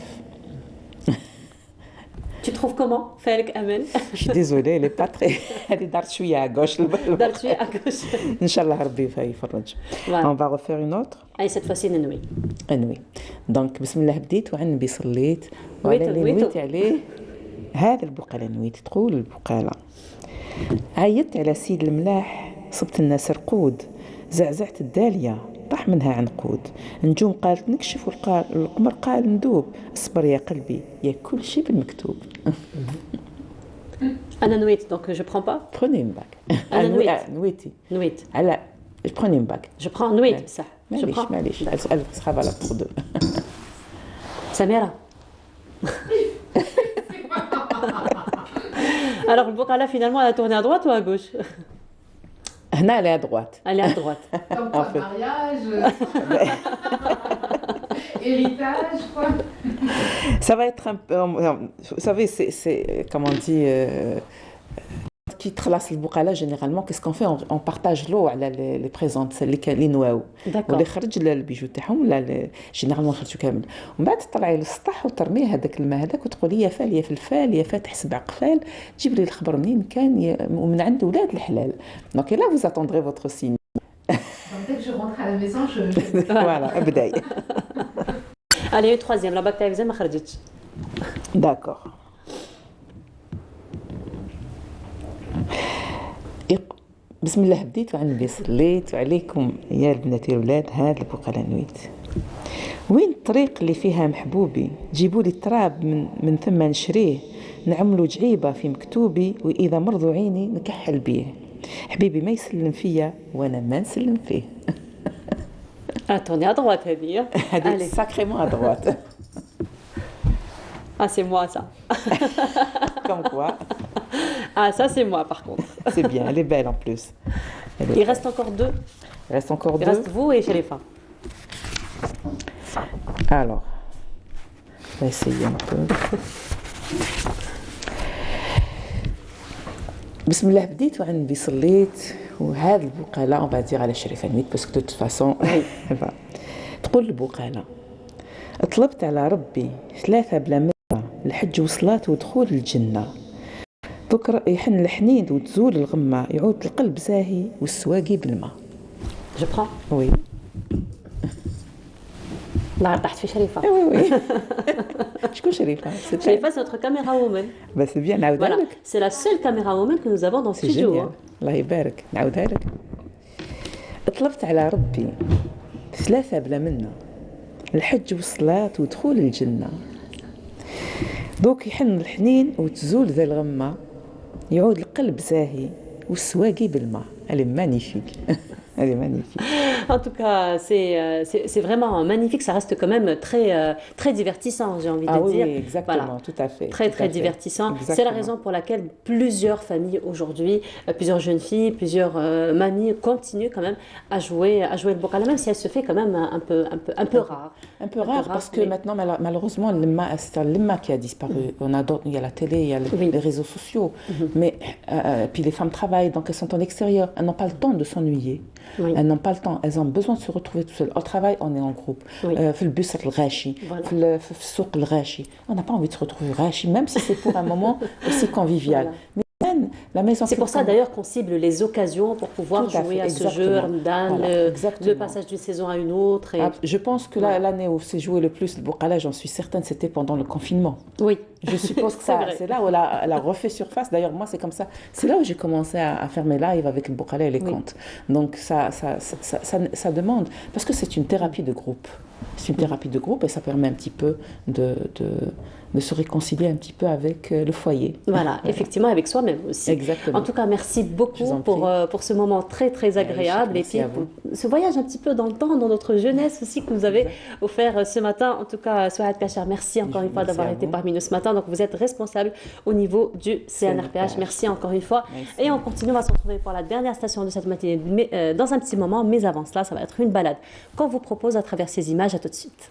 Tu trouves comment, Falk Amel? Je suis désolée, elle n'est pas très... Elle est d'art شوية à gauche. D'art شوية à gauche. Inch'Allah ربي يفرج. On va refaire une autre. Allez, cette fois-ci ننوي. ننوي. Donc بسم الله بديت وعلى النبي صليت وعلى اللي نويت عليه هذا البقالة نويت. تقول البقالة عيطت على سيد الملاح صبت الناس رقود زعزعت الدالية طاح منها عنقود نجوم قالت نكشف والقمر قال ندوب اصبر يا قلبي يا كل شيء بالمكتوب. أنا نويت donc je prends pas. Prenez une bague. أنا نويت. نويتي. نويت. على prenez une bague. Je prends نويت صح. Je prends. معليش elle sera valable pour deux. Samira. Alors le bouqala finalement elle a tourné à droite ou à gauche? هنا elle est à droite. Elle est à droite. Comme quoi, mariage, héritage, quoi. Ça va être un peu... Vous savez, c'est comme on dit... Qui tralasse le bouqala, généralement, qu'est-ce qu'on fait? On partage l'eau à les présentes, celles اللي نواو. D'accord. واللي خرج البيجو تاعهم ولا جينيرالمون خرجوا كامل. ومن بعد تطلعي للسطح وترميه هذاك الماء هذاك وتقولي يا فال يا فلفال يا فاتح 7 قفال تجيب لي الخبر منين كان ومن عند ولاد الحلال. Donc là vous attendrez votre signe. Dès que je rentre à la maison, je... Voilà, ابداي. Allez, une troisième, la bague تاعي ما خرجتش. D'accord. بسم الله بديت وعلى النبي صليت وعليكم يا البنات يا الولاد هذا البقالة نويت وين الطريق اللي فيها محبوبي جيبوا لي التراب من ثم نشريه نعملوا جعيبة في مكتوبي وإذا مرضوا عيني نكحل بيه حبيبي ما يسلم فيا وأنا ما نسلم فيه. Attendez, à droite, هذه. هذه sacrément à droite. Ah, c'est moi ça. Comme quoi. Ah, ça c'est moi par contre. C'est bien, elle est belle en plus. Il reste encore deux. Il reste encore deux. Il reste vous et Sherifa. Alors, on va essayer un peu. بسم الله بديت وعندي صليت وهذا البقالة on va dire على شريفة نيت بس de toute façon تقول البقالة طلبت على ربي 3 بلا مرة الحج وصلاة ودخول الجنة بكرة يحن الحنين وتزول الغمة يعود القلب زاهي والسواقي بالماء. Je prends. Oui. لا تحت في شريفة. Oui. شكون شريفة؟ شريفة c'est notre caméra woman. Bah c'est bien نعاودها لك. C'est la seule caméra woman que nous avons dans ce studio. الله يبارك نعاودها لك. طلبت على ربي 3 بلا منه الحج والصلاة ودخول الجنة دوك يحن الحنين وتزول ذا الغمة يعود القلب زاهي والسواقي بالماء. Elle est magnifique. Elle est magnifique. En tout cas, c'est vraiment magnifique. Ça reste quand même très divertissant, j'ai envie de dire. Oui, exactement, voilà. Tout à fait. Très divertissant. C'est la raison pour laquelle plusieurs familles aujourd'hui, plusieurs jeunes filles, plusieurs mamies continuent quand même à jouer le bokala, même si elle se fait quand même un peu rare. Un peu rare parce que maintenant, malheureusement, c'est un lemma qui a disparu. Il y a la télé, il y a les réseaux sociaux. Mais puis les femmes travaillent, donc elles sont en extérieur. Elles n'ont pas le temps de s'ennuyer. Oui. Elles n'ont pas le temps, elles ont besoin de se retrouver tout seules. Au travail, on est en groupe. في البوسة الغاشي, في السوق الغاشي. On n'a pas envie de se retrouver غاشي, même si c'est pour un moment aussi convivial. Mais la maison. C'est pour ça d'ailleurs qu'on cible les occasions pour pouvoir jouer à ce jeu, Ramadan, le passage d'une saison à une autre. Et... Je pense que l'année où s'est joué le plus le bokala, j'en suis certaine, c'était pendant le confinement. Oui. Je suppose que c'est là où elle a refait surface. D'ailleurs, moi, c'est comme ça. C'est là où j'ai commencé à faire mes lives avec le bokala et les contes. Donc, ça demande... Parce que c'est une thérapie de groupe. C'est une thérapie de groupe et ça permet un petit peu de se réconcilier un petit peu avec le foyer. Voilà, effectivement, avec soi-même aussi. Exactement. En tout cas, merci beaucoup pour ce moment très agréable et puis pour ce voyage un petit peu dans le temps, dans notre jeunesse aussi que vous avez offert ce matin. En tout cas, Souad Kachar, merci encore une fois d'avoir été parmi nous ce matin. Donc, vous êtes responsable au niveau du CNRPH. Merci encore une fois. Merci. Et on continue, on va se retrouver pour la dernière station de cette matinée dans un petit moment. Mais avant cela, ça va être une balade qu'on vous propose à travers ces images. À tout de suite.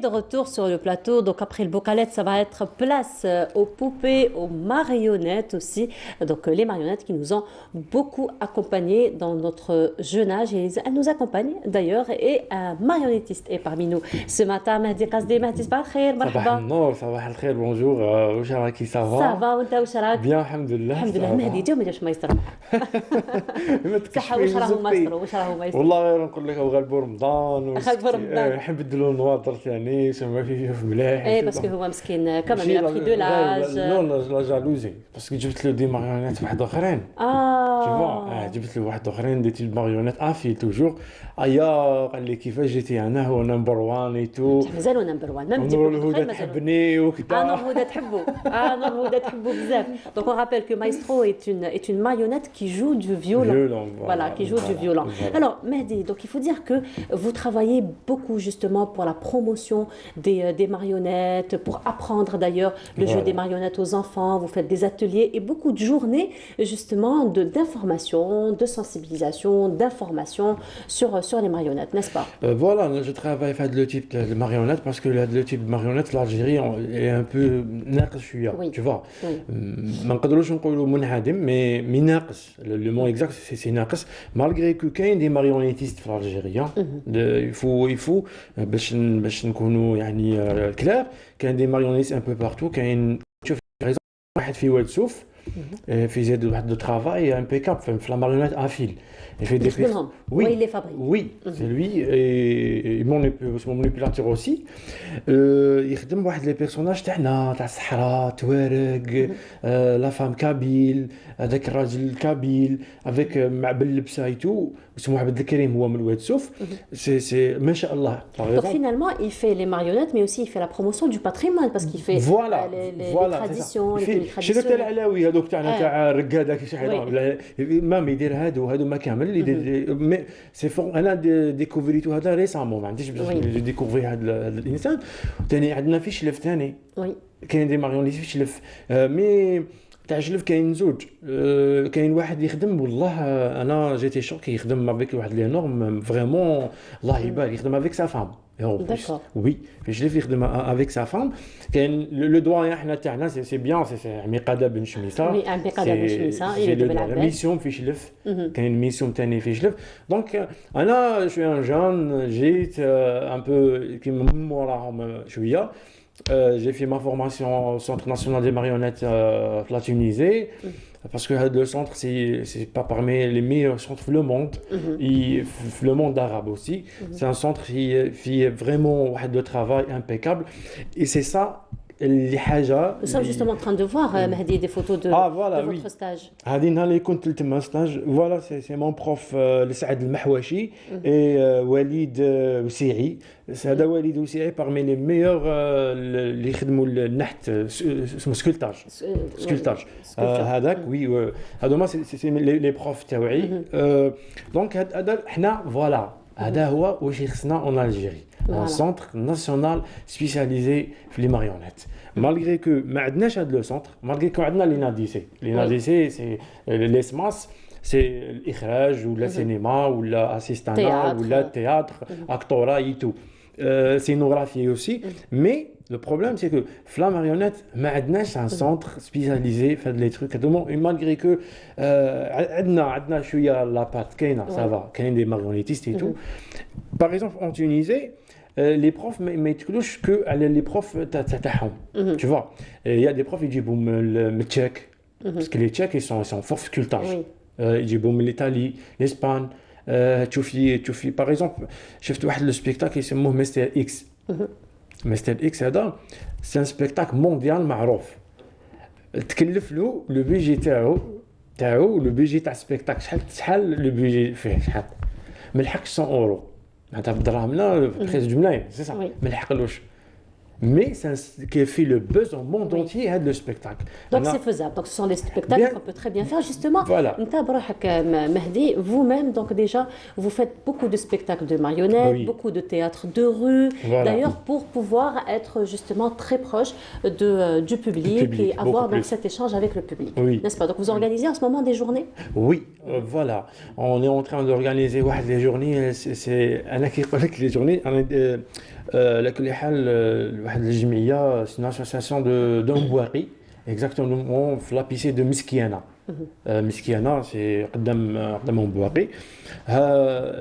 De retour sur le plateau, donc après le bocalette, ça va être place aux poupées, aux marionnettes aussi. Donc les marionnettes qui nous ont beaucoup accompagnés dans notre jeune âge et elles nous accompagnent d'ailleurs. Et un marionnettiste est parmi nous ce matin. Mahdi Qasdi, Mahdi صباح الخير مرحبا. صباح النور صباح الخير bonjour واش راكي ça va؟ Ça va وانت واش راك؟ bien الحمد لله. الحمد لله. مهدي جو ما جاش مايسترو. صح واش راهو مايسترو واش راهو مايسترو؟ والله غير نقول لك غالبو رمضان غالبو رمضان نحب نديرو نواظر ثاني نيس وما فيه ملاح. ايه باسكو هو مسكين كمان il a pris de l'âge. نو لا جالوزي باسكو جبت له دي ماريونيت واحد اخرين. Tu vois, جبت له واحد اخرين دي ماريونيت افيل توجور. ايا قال لي كيفاش جيتي انا هو نمبر 1 اي تو. مازالوا نمبر 1 ميم دي هدى تحبني وكذا. نور هدى تحبو. نور هدى تحبو بزاف. Donc on rappelle que Maestro est une marionnette qui joue du violon. Voilà, qui joue du violon. Alors Mehdi, donc il faut dire que vous travaillez beaucoup justement pour la promotion des marionnettes, pour apprendre d'ailleurs le jeu des marionnettes aux enfants, vous faites des ateliers et beaucoup de journées justement d'information, de sensibilisation, d'information sur les marionnettes, n'est-ce pas? Voilà, je travaille avec le type de marionnette parce que le type de marionnette, l'Algérie est un peu ناقص شوية, tu vois. ما نقدروش نقولوا منعدم, mais ناقص. Le mot exact c'est ناقص, malgré que كاين des marionnettistes في الجزائر. il faut باش نكونوا يعني كلار, كاين des marionnettistes un peu partout, كاين تشوف واحد في واد سوف في زاد واحد دو travail impeccable في la marionnette à fil. Il fait des oui, il les fabrique. Oui, c'est lui et mon manipulateur aussi. يخدم واحد لي بيرسوناج تاعنا تاع الصحراء, توارق, لا فام كابيل, هذاك الراجل كابيل avec مع باللبسه ايتو, اسمه عبد الكريم, هو من واد سوف. c'est ما شاء الله. Donc finalement, il fait les marionnettes, mais aussi il fait la promotion du patrimoine parce qu'il fait les traditions, les traditions. شريت العلاوي هذوك تاعنا تاع الرقاده كي شي حاجه, ما يدير هادو ما كامل. mais c'est fort, انا ديكوفريتو هذا ريسامون, ما عنديش باش ديكوفري هذا الانسان. ثاني عندنا في شلف ثاني, كاين دي ماريونيت في شلف, مي تاع شلف كاين زوج. كاين واحد يخدم والله انا جيتي شوك, يخدم افيك واحد لي نورم فريمون الله يبارك, يخدم افيك سا فام. Oui, je l'ai fait avec sa femme. Le doyen حنا c'est bien, c'est عميقادة بن شميسة. Oui, عميقادة بن شميسة. Il est de la mission في شلف. كاين mission تاني في شلف. Donc أنا je suis un jeune, جيت un peu كيما من موراهم شوية. J'ai fait ma formation au Centre national des marionnettes de la Tunisie. Parce que le centre, c'est pas parmi les meilleurs centres du monde, et le monde arabe aussi. C'est un centre qui fait vraiment de travail impeccable. Et c'est ça, les haja. Nous sommes justement en train de voir, Mehdi, des photos de votre stage. Voilà, c'est mon prof, Saad El-Mahwachi, et Walid Ousi'i. هذا وليد وسيعي parmi les meilleurs اللي يخدموا النحت, اسمه سكولتاج. هذاك وي, هذوما سي لي بروف تاوعي. دونك هذا حنا فوالا, هذا هو واش خصنا اون الجيري, ان سونتر ناسيونال سبيسياليزي في لي ماريونيت. مالغري كو ما عندناش هذا لو سونتر, مالغري كو عندنا لي ناديسي سي لي سماس, سي الاخراج ولا سينما ولا اسيستانا ولا تياتر اكتورا ايتو, scénographie aussi. Mais le problème, c'est que la marionnette, c'est un centre spécialisé, fait des trucs. Et malgré que عندنا شوية la patte, ça va, il y a des marionnettistes et tout. Par exemple, en Tunisie, les profs ما يتكلوش que les profs تاعهم, tu vois. Il y a des profs qui يجيبهم من التشيك, parce que les tchèques ils sont forts sculptage. يجيبهم من l'Italie, l'Espagne. تشوفي باغ اكزومبل, شفت واحد لو سبيكتاكل يسموه مستر اكس. مستر اكس هذا سي ان سبيكتاكل مونديال معروف. تكلف له لو بيجي تاعو لو بيجي تاع سبيكتاكل شحال لو بيجي فيه, شحال ما لحقش 100 اورو, معناتها بدراهمنا بريز ملايين, سي صح, ما لحقلوش. Mais qui a fait le buzz au monde entier, le spectacle. Donc c'est faisable. Donc ce sont des spectacles qu'on peut très bien faire. Justement, Mehdi, vous-même, donc déjà, vous faites beaucoup de spectacles de marionnettes, beaucoup de théâtre de rue. D'ailleurs, pour pouvoir être justement très proche du public et avoir donc cet échange avec le public. N'est-ce pas? Donc vous organisez en ce moment des journées? Oui, voilà. On est en train d'organiser des journées. C'est les journées. لكل حال واحد الجمعيه, c'est une association de Mbouari, exactement في لابيسي دو مسكيانه. مسكيانه سي قدام Mbouari.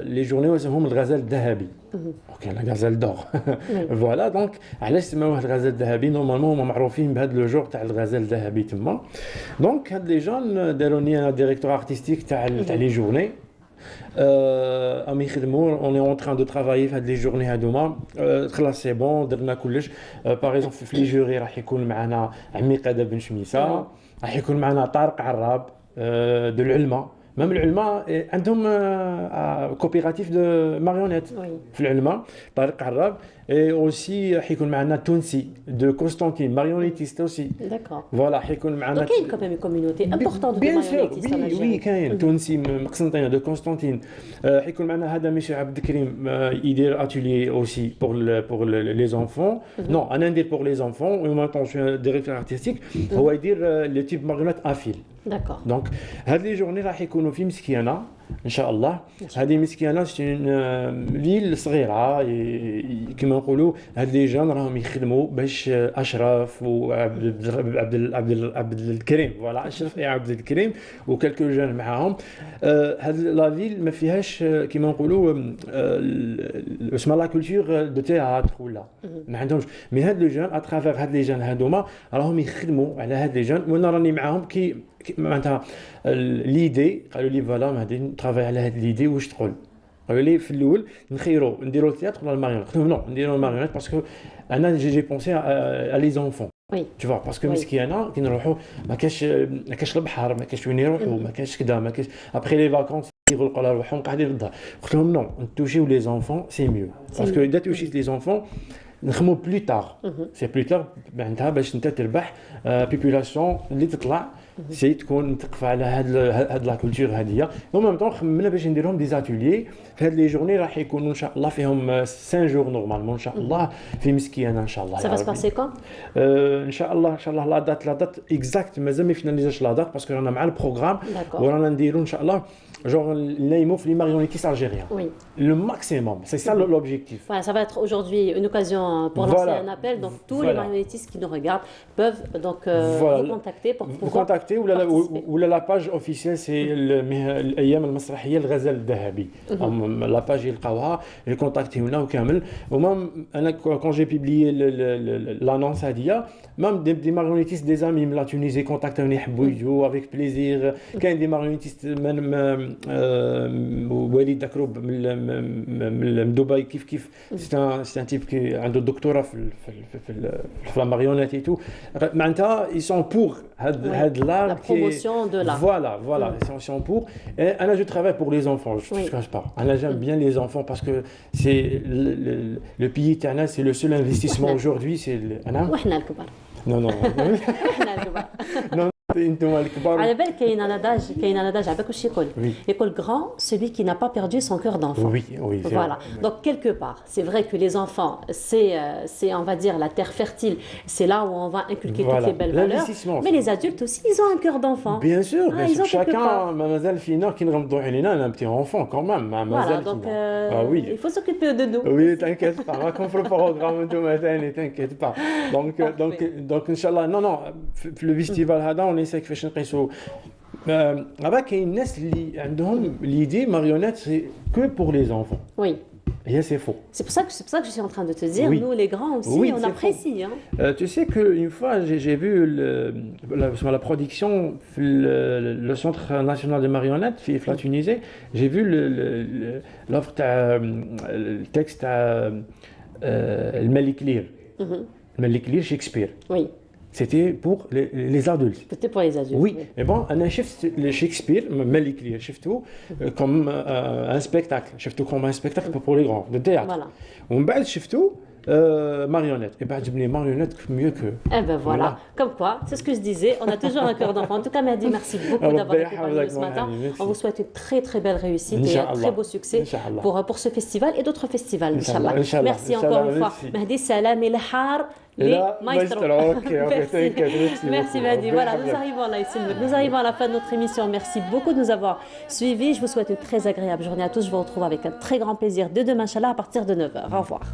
لي جورني واسمهم الغزال الذهبي. كاين الغزال دور. فوالا, دونك علاش سماوه الغزال الذهبي؟ نورمالمون هما معروفين بهذا لو جور تاع الغزال الذهبي تما. دونك هاد لي جون داروني انا ديريكتور ارتستيك تاع لي جورني. راهم يخدموا اون اون تران دو ترافايي في هاد لي جورني هادوما خلاص سي بون درنا كلش باغ اكزومبل في لي جوري راح يكون معنا عمي قادة بن شميسه راح يكون معنا طارق عراب دو العلماء مام العلماء عندهم كوبيراتيف دو ماريونيت في العلماء طارق عراب اي اوسي راح يكون معنا تونسي دو كونستانتين ماريونيتيست اوسي داكور فوالا راح يكون معنا كاين كمان كوميونيتي امبورطون دو بيان سور ماريونيتيست وي كاين تونسي مقسنطينه دو كونستانتين راح يكون معنا هذا مشي عبد الكريم يدير اتولي اوسي بور لي زونفون نو انا ندير بور لي زونفون و ميم طون جو ديريكتور ارتستيك هو يدير لي تيب ماريونيت افيل داكور دونك هاد لي جورني راح يكونوا في مسكينه ان شاء الله. هذه مسكينه سي فيل صغيره كما نقولوا هاد لي جون راهم يخدموا باش اشرف وعبد الكريم فوالا اشرف عبد الكريم وكالكو جون معاهم. هاد لا فيل ما فيهاش كما نقولوا اسمها لا كولتور دو تياتر ولا ما عندهمش مي هاد لي جون اترافير هاد لي جون هادوما راهم يخدموا على هاد لي جون وانا راني معاهم كي معناتها ليدي قالوا لي فوالا غادي نترافاي على هاد ليدي واش تقول قالوا لي في الاول نخيروا نديروا التياتر ولا الماريونيت قلت لهم نو نديروا الماريونيت باسكو انا جي بونسي ا لي زونفون وي tu vois باسكو مسكينه كي نروحوا ما كاش البحر ما كاش وين يروحوا ما كاش كذا ما كاش ابخي لي فاكونس يغلقوا على روحهم قاعدين في الدار قلت لهم نو نتوشيو لي زونفون سي ميو باسكو اذا توشيت لي زونفون نخمو بلو تار سي بلو تار معناتها باش انت تربح بوبولاسيون اللي تطلع سي تكون تقف على هاد لا كولتور هاديه و ميم طون خممنا باش نديرهم دي زاتوليي في هاد لي جورني راح يكونوا ان شاء الله فيهم 5 جور نورمالمون ان شاء الله في مسكينه ان شاء الله Ça va se passer quand ان شاء الله لا دات اكزاكت مازال ما فيناليزاش لا دات باسكو رانا مع البروغرام ورانا نديروا ان شاء الله genre نايمو في لي ماريونيتيست algériens le maximum c'est ça l'objectif. Voilà, ça va être aujourd'hui une occasion pour lancer un appel donc tous les marionnettistes qui nous regardent peuvent donc vous contacter pour pouvoir contacter ولا la page officielle c'est الايام المسرحيه الغزال الذهبي لا باج يلقاوها يكونتاكتيونا وكامل ومام انا كون جي بيبليي لانونس هاديه مام دي ماريونيتيست دي زامي من لا تونيزي كونتاكتوني يحبوا يجوا افيك بليزير كاين دي ماريونيتيست وليد دكروب من دبي كيف سي ان تيب كي عنده دكتوراه في لا ماريونيت اي تو معناتها اي سون بور هاد لا promotion de l'art. Voilà, ils sont pour. Et Anna, je travaille pour les enfants, je ne cache pas. Anna, j'aime bien les enfants parce que c'est le pays éternel, c'est le seul investissement aujourd'hui. C'est Anna. Non, non. Non. انتم الكبار على بالك كاين un adage عباك واش يقول grand celui qui n'a pas perdu son cœur d'enfant. Oui, voilà. Donc quelque part, c'est vrai que les enfants c'est on va dire la terre fertile, c'est là où on va inculquer toutes les belles valeurs. Mais les adultes aussi, ils ont un cœur d'enfant. Bien sûr, chacun مازال فينا كي نغمضوا علينا un petit enfant quand même, مازال donc il faut s'occuper de nous. Oui, t'inquiète pas, on va comprendre le programme انتم ثاني t'inquiète pas. Donc inchallah non في le festival هذا on essaie كيفاش نقيسوا غابا كاين الناس اللي عندهم l'idée marionnette c'est que pour les enfants. Oui. Et c'est faux. C'est pour ça que je suis en train de te dire, nous les grands aussi, on apprécie. Hein. Tu sais qu'une fois, j'ai vu la production, le Centre national de marionnettes, la Tunisie, j'ai vu l'offre, le texte Le Malik Lir. Le Malik Lir Shakespeare. Oui. C'était pour les adultes. C'était pour les adultes. Oui. Et bon, on a شفت Shakespeare, Malik Lir, شفته comme un spectacle. شفته comme un spectacle pour les grands, de théâtre. Voilà. ومن بعد شفته marionnette. Et بعد جبني marionnette mieux que. Eh ben voilà. Comme quoi, c'est ce que je disais, on a toujours un cœur d'enfant. En tout cas, Mehdi, merci beaucoup d'avoir été parmi nous ce matin. On vous souhaite une très très belle réussite et un très beau succès pour ce festival et d'autres festivals, Inch'Allah. Merci encore une fois. Mehdi, salam el har. Merci Mehdi. Voilà, nous arrivons à la fin de notre émission. Merci beaucoup de nous avoir suivis. Je vous souhaite une très agréable journée à tous. Je vous retrouve avec un très grand plaisir dès demain, Inch'Allah, à partir de 9h. Au revoir.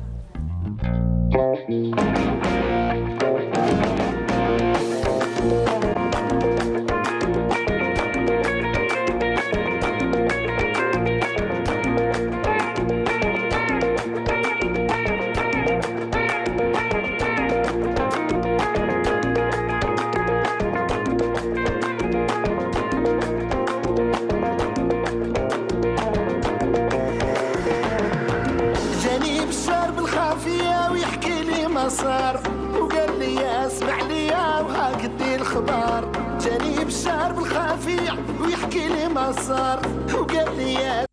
فيا ويحكي لي ما صار، وقال لي اسمع لي وهكدي الخبار. جاني بشار بالخفيع ويحكي لي ما صار، وقال لي